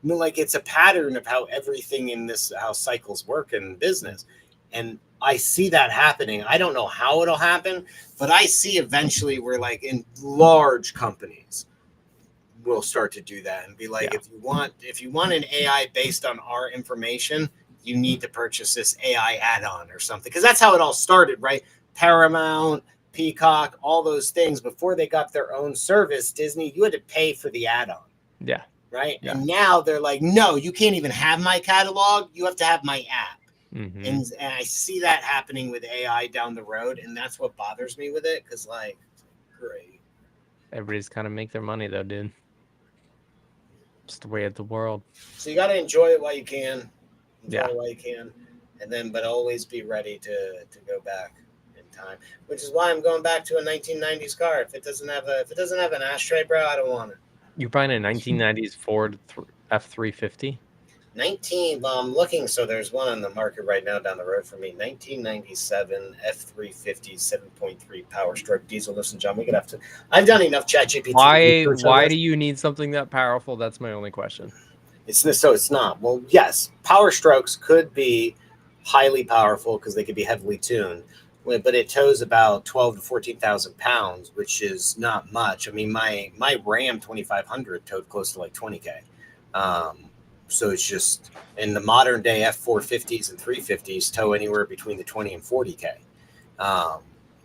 mean, like it's a pattern of how everything in this, how cycles work in business, and I see that happening. I don't know how it'll happen, but I see eventually where like in large companies will start to do that and be like, if you want an AI based on our information, you need to purchase this AI add-on or something, because that's how it all started, right? Paramount, Peacock, all those things before they got their own service. Disney, you had to pay for the add-on. Yeah. Right. Yeah. And now they're like, no, you can't even have my catalog. You have to have my app. Mm-hmm. And I see that happening with AI down the road. And that's what bothers me with it. Because like, great. Everybody's kind of make their money though, dude. It's the way of the world. So you got to enjoy it while you can. Enjoy it while you can. And then, but always be ready to go back in time, which is why I'm going back to a 1990s car. If it doesn't have an ashtray, bro, I don't want it. You're buying a 1990s Ford F-350? I'm looking, so there's one on the market right now down the road for me. 1997 F-350 7.3 Power Stroke diesel. Listen, John, I've done enough ChatGPT. Why do you need something that powerful? That's my only question. It's not. Well, yes, Power Strokes could be highly powerful because they could be heavily tuned, but it tows about 12 to 14,000 pounds, which is not much. I mean, my Ram 2500 towed close to like 20K. So it's just in the modern day F450s and 350s tow anywhere between the 20 and 40K.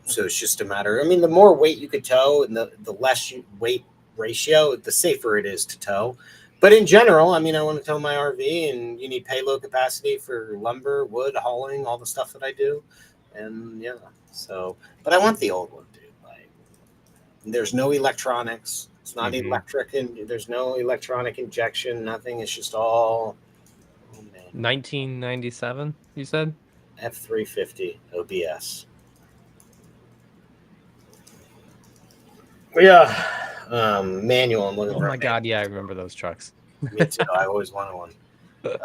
So it's just a matter. I mean, the more weight you could tow and the less weight ratio, the safer it is to tow. But in general, I mean, I want to tow my RV, and you need payload capacity for lumber, wood, hauling, all the stuff that I do. And yeah, so, but I want the old one, dude. Like, there's no electronics. It's not electric, and there's no electronic injection, nothing. It's just all 1997, you said? F350 OBS. Yeah, manual. I'm looking Oh for. my God, yeah, I remember those trucks. Me too. I always wanted one.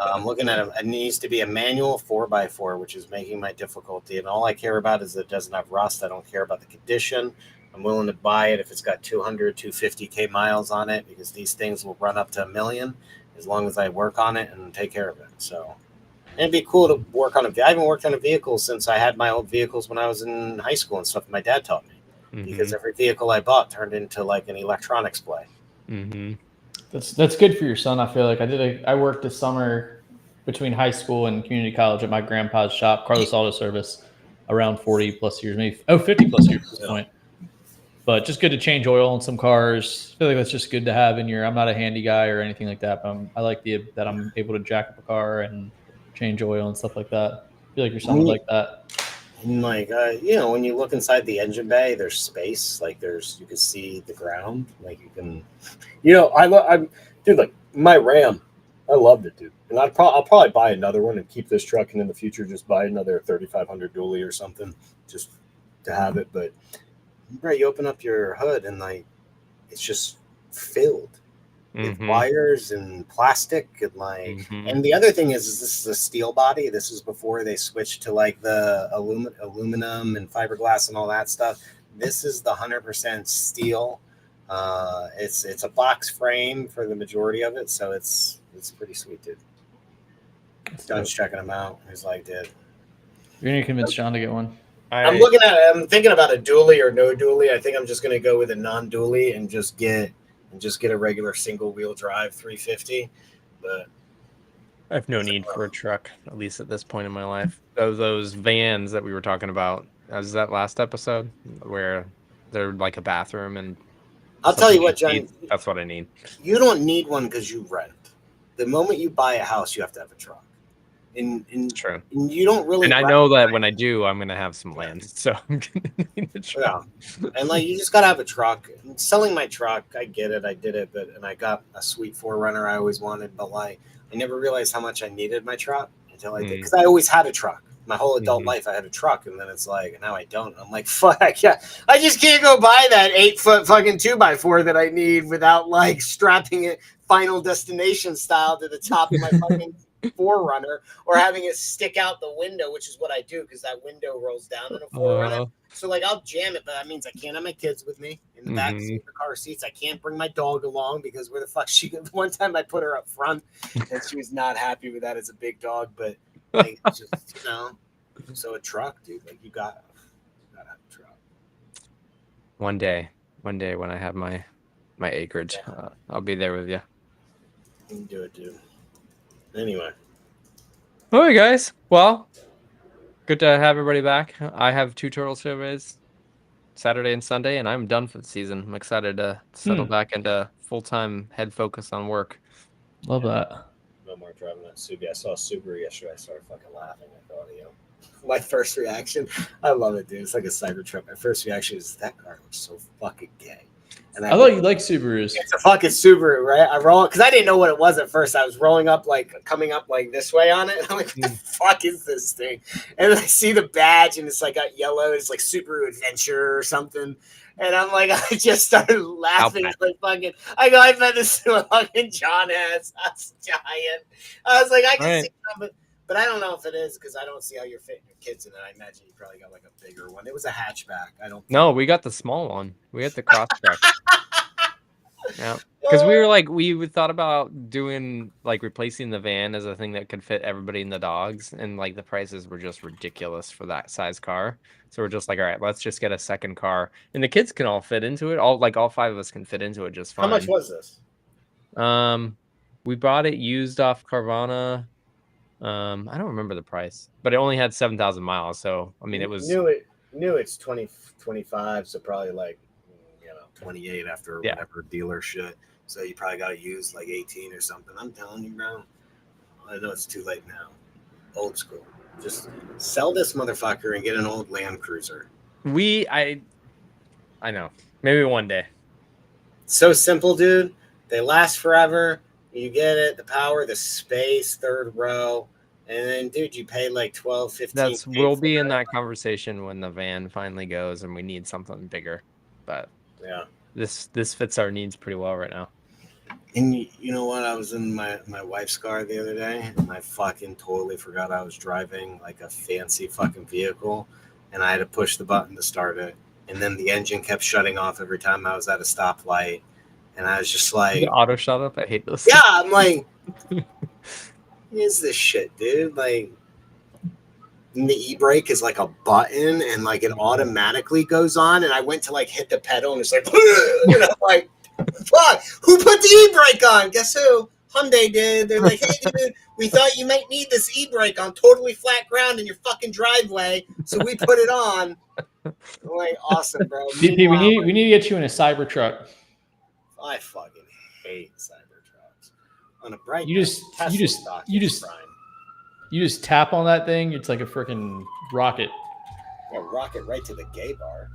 I'm looking at it. It needs to be a manual 4x4, which is making my difficulty. And all I care about is that it doesn't have rust. I don't care about the condition. I'm willing to buy it if it's got 200, 250K miles on it, because these things will run up to $1 million as long as I work on it and take care of it. So, and it'd be cool to work on I haven't worked on a vehicle since I had my old vehicles when I was in high school and stuff my dad taught me, because every vehicle I bought turned into like an electronics play. That's good for your son. I feel like I worked this summer between high school and community college at my grandpa's shop, Carlos Auto Service, around 40 plus years, maybe 50 plus years at this point. But just good to change oil in some cars. I feel like that's just good to have in your. I'm not a handy guy or anything like that, but I like that I'm able to jack up a car and change oil and stuff like that. I feel like your son would like that. And like when you look inside the engine bay, there's space. Like you can see the ground. Like you can, I'm dude. Like my Ram, I loved it, dude. And I'll probably buy another one and keep this truck, and in the future just buy another 3500 dually or something just to have it. But right, you open up your hood and like it's just filled with wires and plastic and like. And the other thing is this is a steel body. This is before they switched to like the aluminum and fiberglass and all that stuff. This is the 100% steel. It's a box frame for the majority of it, so it's pretty sweet, dude. John's checking them out. He's like, dude, you're gonna convince John to get one. I'm thinking about a dually or no dually. I think I'm just gonna go with a non-dually and just get a regular single wheel drive 350. But I have no need for a truck, at least at this point in my life. Those vans that we were talking about, as that last episode, where they're like a bathroom, and I'll tell you what, John, that's what I need. You don't need one because you rent. The moment you buy a house, you have to have a truck. And true. And you don't really. And I know that when I do, I'm gonna have some land, so I'm gonna need a truck. Yeah, and like you just gotta have a truck. And selling my truck, I get it, I did it, and I got a sweet 4Runner I always wanted, but like I never realized how much I needed my truck until I did, because I always had a truck. My whole adult life, I had a truck, and then it's like now I don't. I'm like, fuck, yeah, I just can't go buy that 8-foot fucking 2x4 that I need without like strapping it Final Destination style to the top of my fucking 4Runner, or having it stick out the window, which is what I do because that window rolls down in a 4Runner. So like I'll jam it, but that means I can't have my kids with me in the back seat of the car seats. I can't bring my dog along because where the fuck one time I put her up front and she was not happy with that as a big dog, but like just so a truck, dude, like you gotta have a truck. One day when I have my acreage, I'll be there with you. You can do it, dude. Anyway. All right, guys. Well, good to have everybody back. I have 2 turtle surveys, Saturday and Sunday, and I'm done for the season. I'm excited to settle back into full-time head focus on work. Love that. No more driving that Subaru. I saw a Subaru yesterday. I started fucking laughing at the audio. My first reaction, I love it, dude. It's like a Cybertruck. My first reaction is that car looks so fucking gay. And I thought you like Subarus. It's a fucking Subaru, right? I roll because I didn't know what it was at first. I was rolling up, like coming up like this way on it. I'm like, what the fuck is this thing? And then I see the badge and it's like got yellow. It's like Subaru Adventure or something. And I'm like, I just started laughing. Like fucking, I bet this to a fucking John ass. That's giant. I was like, I can see something. But I don't know if it is because I don't see how you're fitting your kids in it. I imagine you probably got like a bigger one. It was a hatchback. No, we got the small one. We got the Crosstrek. Yeah. Because we thought about doing like replacing the van as a thing that could fit everybody and the dogs, and like the prices were just ridiculous for that size car. So we're just like, all right, let's just get a second car, and the kids can all fit into it. All five of us can fit into it just How much fine. was this? We bought it used off Carvana. I don't remember the price, but it only had 7,000 miles. So I mean, it was New it's 2025, so probably like 28 after Yeah. whatever dealer shit. So you probably got to use like 18 or something. I'm telling you, bro. I know it's too late now. Old school. Just sell this motherfucker and get an old Land Cruiser. I know. Maybe one day. So simple, dude. They last forever. You get it, the power, the space, third row. And then, dude, you pay like 12, 15. We'll be in that conversation when the van finally goes and we need something bigger. But yeah, this fits our needs pretty well right now. And you know what? I was in my wife's car the other day, and I fucking totally forgot I was driving like a fancy fucking vehicle, and I had to push the button to start it. And then the engine kept shutting off every time I was at a stoplight. And I was just like, the auto shut up. I hate those. Yeah, I'm like, what is this shit, dude? Like, and the e-brake is like a button, and like it automatically goes on. And I went to like hit the pedal, and it's like, and I'm like, fuck, who put the e-brake on? Guess who? Hyundai did. They're like, hey, dude, we thought you might need this e-brake on totally flat ground in your fucking driveway, so we put it on. I'm like, awesome, bro. DP, we need to get you in a Cybertruck. I fucking hate Cybertrucks. On a bright, you just tap on that thing. It's like a freaking rocket. Yeah, rocket right to the gay bar.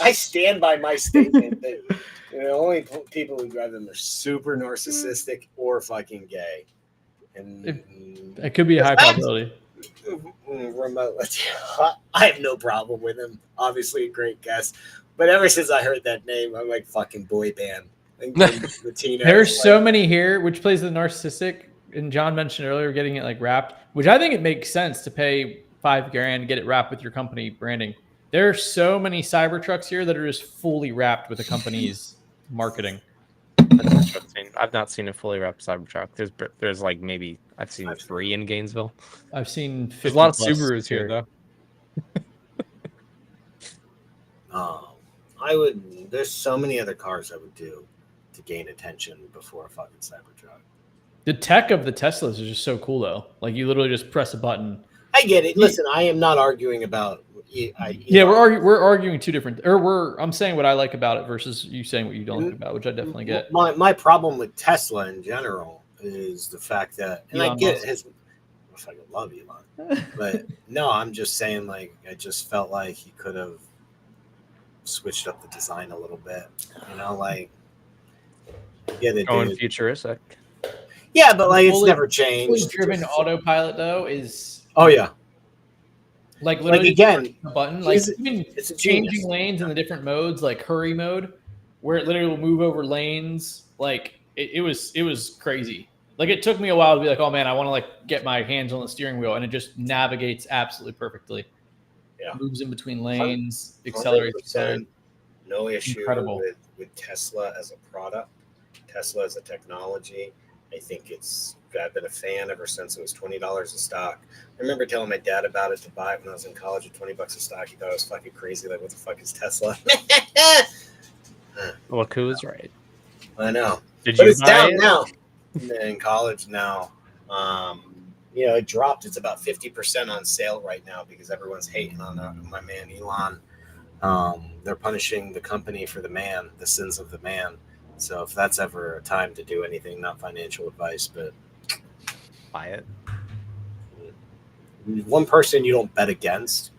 I stand by my statement that the only people who drive them are super narcissistic or fucking gay. And it could be a high probability. Remote. I have no problem with him. Obviously, a great guest. But ever since I heard that name, I'm like fucking boy band. There's so many here, which plays the narcissistic. And John mentioned earlier getting it like wrapped, which I think it makes sense to pay $5,000 to get it wrapped with your company branding. There are so many Cybertrucks here that are just fully wrapped with the company's marketing. That's interesting. I've not seen a fully wrapped Cybertruck. There's like maybe I've seen 3 in Gainesville. I've seen 50 There's a lot of Subarus here though. There's so many other cars I would do to gain attention before a fucking Cybertruck. The tech of the Teslas is just so cool though. Like you literally just press a button. I get it. Listen, I am not arguing about. We're arguing two different. I'm saying what I like about it versus you saying what you don't like about, which I definitely get. My problem with Tesla in general is the fact that, and Elon I get his. I fucking love Elon, but no, I'm just saying like I just felt like he could have switched up the design a little bit. Like going futuristic. Yeah, but like it's never changed. Fully driven autopilot though is. Oh yeah. Like literally again, a button, like even it's changing lanes in the different modes, like hurry mode, where it literally will move over lanes. Like it was crazy. Like it took me a while to be like, oh man, I want to like get my hands on the steering wheel, and it just navigates absolutely perfectly. Yeah, moves in between lanes, accelerates. No issue with Tesla as a product, Tesla as a technology. I think I've been a fan ever since it was $20 a stock. I remember telling my dad about it to buy it when I was in college at $20 a stock. He thought I was fucking crazy. Like, what the fuck is Tesla? Look who was right. I know. But it's down now. In college now. It dropped. It's about 50% on sale right now because everyone's hating on my man Elon. They're punishing the company for the sins of the man. So if that's ever a time to do anything, not financial advice, but buy it. One person you don't bet against,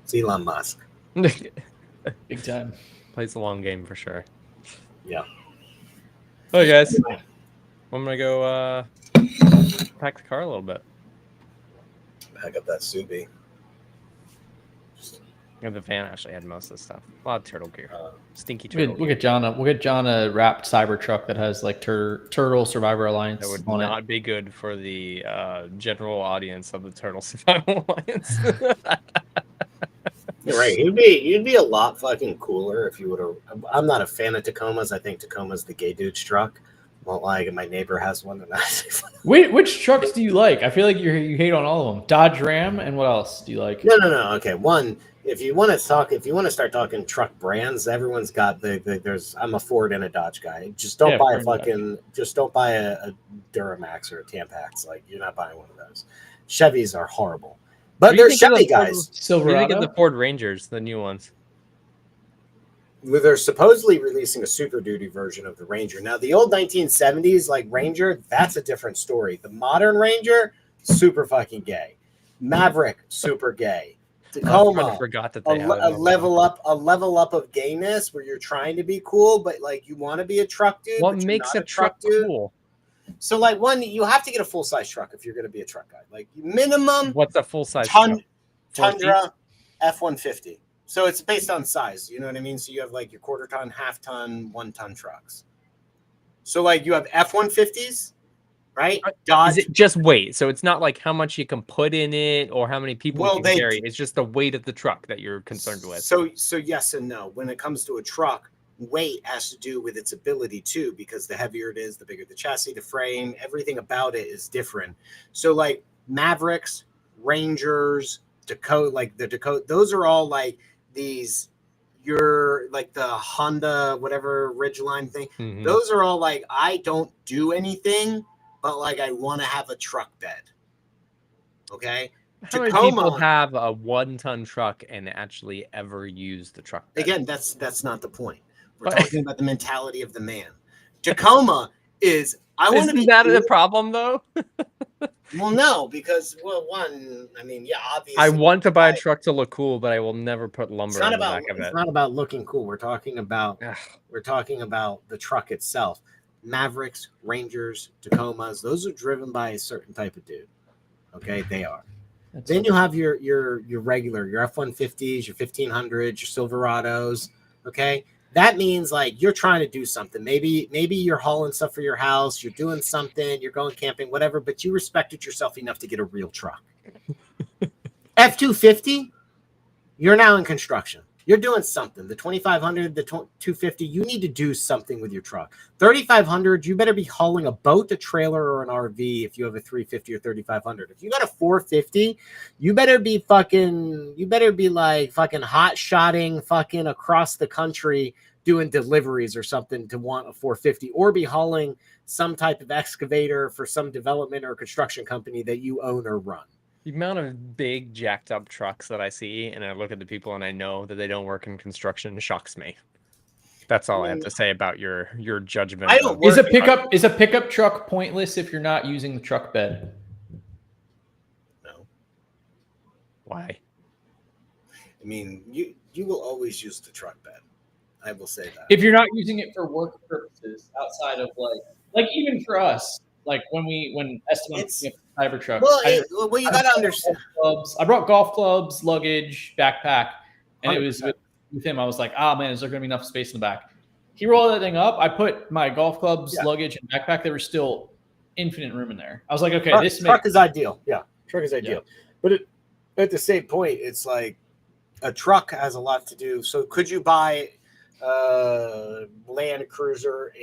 it's Elon Musk. Big time. Plays the long game for sure. Yeah. Hey guys, I'm gonna go pack the car a little bit. Pack up that Subi. The van actually had most of the stuff. A lot of turtle gear. Stinky turtle. We'll get John a wrapped Cybertruck that has like Turtle Survivor Alliance. That would not be good for the general audience of the Turtle Survival Alliance. You're right. You'd be a lot fucking cooler if you would have. I'm not a fan of Tacomas. I think Tacoma's the gay dude's truck. Won't lie, my neighbor has one, and Which trucks do you like? I feel like you hate on all of them. Dodge Ram, and what else do you like? No. Okay, one. If you want to start talking truck brands, everyone's got there's. I'm a Ford and a Dodge guy. Just don't buy a Duramax or a Tampax. Like, you're not buying one of those. Chevys are horrible, but they're Chevy guys. What do you think of Silverado. the Ford Rangers, the new ones? They're supposedly releasing a Super Duty version of the Ranger. Now, the old 1970s like Ranger, that's a different story. The modern Ranger, super fucking gay. Maverick, super gay. Tacoma, Forgot that a, they had a level up of gayness where you're trying to be cool, but like you want to be a truck dude. What but you're makes not a truck dude. cool? So, like, one, you have to get a full size truck if you're going to be a truck guy. Like, minimum What's a full size truck? Tundra F-150. So it's based on size. You know what I mean? So you have like your quarter ton, half ton, 1 ton trucks. So like you have F-150s, right? Dodge. Is it just weight? So it's not like how much you can put in it or how many people you can they- carry. It's just the weight of the truck that you're concerned with. So yes and no. When it comes to a truck, weight has to do with its ability too, because the heavier it is, the bigger the chassis, the frame, everything about it is different. So like Mavericks, Rangers, Dakota, those are all like these, you're like the Honda, whatever Ridgeline thing. Mhm. Those are all like, I don't do anything, but like I want to have a truck bed. Okay. How many people have a 1-ton truck and actually ever use the truck bed? Again, that's not the point. We're talking about the mentality of the man. Tacoma is, I want to be. Isn't that a problem though? Well, no, because one, I mean, yeah, obviously. I want to buy a truck to look cool, but I will never put lumber in the back of it. It's not about looking cool. We're talking about the truck itself. Mavericks, Rangers, Tacomas, those are driven by a certain type of dude. Okay, they are. Then you have your regular, your F-150s, your 1500s, your Silverados. Okay, that means like you're trying to do something. Maybe you're hauling stuff for your house, you're doing something, you're going camping, whatever, but you respected yourself enough to get a real truck. F-250, you're now in construction. You're doing something. The 2500, the 250, you need to do something with your truck. 3500, you better be hauling a boat, a trailer, or an RV if you have a 350 or 3500. If you got a 450, you better be like fucking hot shotting fucking across the country doing deliveries or something to want a 450, or be hauling some type of excavator for some development or construction company that you own or run. The amount of big jacked up trucks that I see and I look at the people and I know that they don't work in construction shocks me. That's all I have to say about your judgment. Is a pickup truck pointless if you're not using the truck bed? No. Why? I mean, you will always use the truck bed. I will say that. If you're not using it for work purposes outside of like even for us, like when Esteban Cybertruck. Well, you gotta understand. I brought golf clubs, luggage, backpack, and 100%. It was with him. I was like, man, is there gonna be enough space in the back? He rolled that thing up. I put my golf clubs, luggage, and backpack. There was still infinite room in there. I was like, okay, this truck is ideal. Yeah, truck is ideal. Yeah. But at the same point, it's like a truck has a lot to do. So could you buy Land Cruiser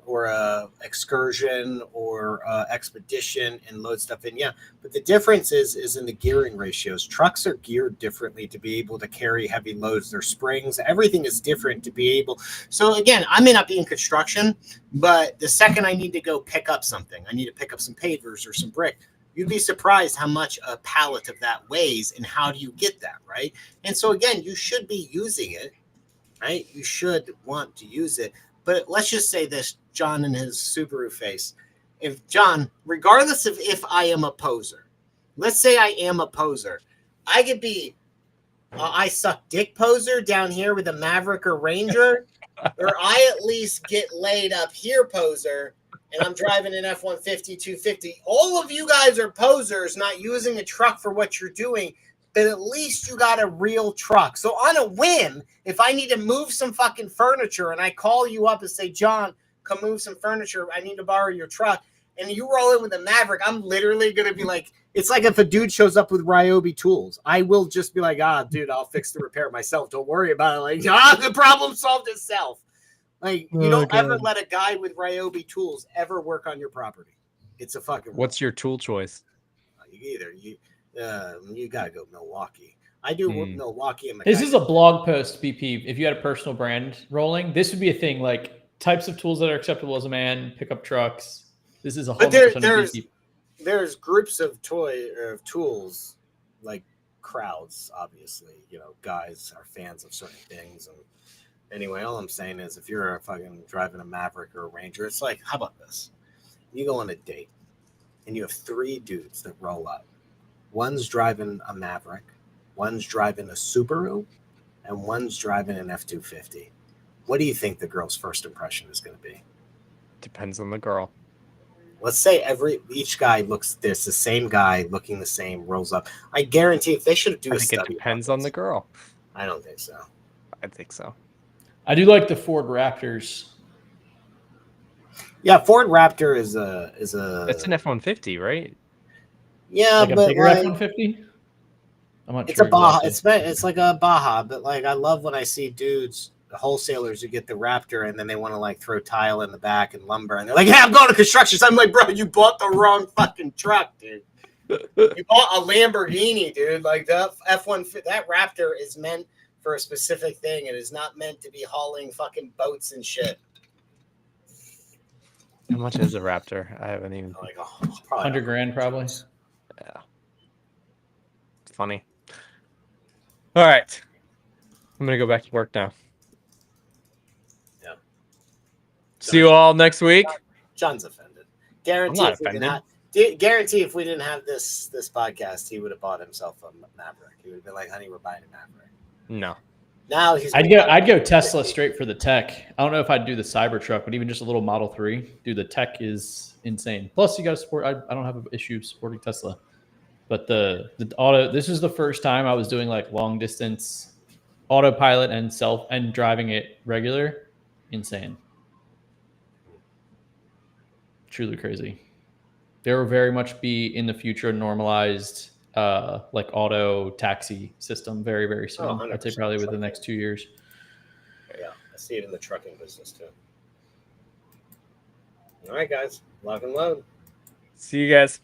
or a Excursion or Expedition and load stuff in? Yeah, but the difference is in the gearing ratios. Trucks are geared differently to be able to carry heavy loads. Their springs, everything is different to be able. So again, I may not be in construction, but the second I need to go pick up something, I need to pick up some pavers or some brick. You'd be surprised how much a pallet of that weighs and how do you get that, right? And so again, you should be using it. Right? You should want to use it. But let's just say this, John and his Subaru face. If John, regardless of if I am a poser, let's say I am a poser, I could be I suck dick poser down here with a Maverick or Ranger, or I at least get laid up here poser, and I'm driving an F-150, 250. All of you guys are posers, not using a truck for what you're doing. But at least you got a real truck. So on a whim, if I need to move some fucking furniture and I call you up and say, John, come move some furniture, I need to borrow your truck. and you roll in with a Maverick, I'm literally gonna be like, it's like if a dude shows up with Ryobi tools, I will just be like, dude, I'll fix the repair myself. Don't worry about it. Like, the problem solved itself. Like, you don't ever let a guy with Ryobi tools ever work on your property. It's a fucking. What's your tool choice? You gotta go Milwaukee. I do Milwaukee and This is a blog post, BP. If you had a personal brand rolling, this would be a thing. Like types of tools that are acceptable as a man, pickup trucks. This is a whole. There's groups of tools, like crowds. Obviously, guys are fans of certain things. And anyway, all I'm saying is, if you're fucking driving a Maverick or a Ranger, it's like, how about this? You go on a date, and you have 3 dudes that roll up. One's driving a Maverick, one's driving a Subaru, and one's driving an F-250. What do you think the girl's first impression is going to be? Depends on the girl. Let's say each guy looks. There's the same guy looking the same, rolls up. I guarantee if they should do a study. It depends on the girl. I don't think so. I think so. I do like the Ford Raptors. Yeah, Ford Raptor is a. It's an F-150, right? Yeah, like but a bigger F-150. I'm not it's sure a Baja. Exactly. It's like a Baja, but like I love when I see dudes, wholesalers who get the Raptor and then they want to like throw tile in the back and lumber, and they're like, "Yeah, I'm going to construction." So I'm like, "Bro, you bought the wrong fucking truck, dude. You bought a Lamborghini, dude. Like that F-150, that Raptor is meant for a specific thing. It is not meant to be hauling fucking boats and shit." How much is a Raptor? I haven't even. Like $100,000 probably. Yeah. It's funny. All right. I'm gonna go back to work now. Yeah. See you all next week. John's offended. Guarantee if we didn't have this podcast, he would have bought himself a Maverick. He would have been like, "Honey, we're buying a Maverick." No. Now he's. I'd go Tesla straight for the tech. I don't know if I'd do the Cybertruck, but even just a little Model 3, dude, the tech is insane. Plus, you got to support. I don't have an issue supporting Tesla, but the auto. This is the first time I was doing like long distance autopilot and driving it regular. Insane. Truly crazy. There will very much be in the future normalized like auto taxi system very, very soon. I'd say probably within the next 2 years. Yeah, I see it in the trucking business too. All right, guys. Lock and load. See you guys.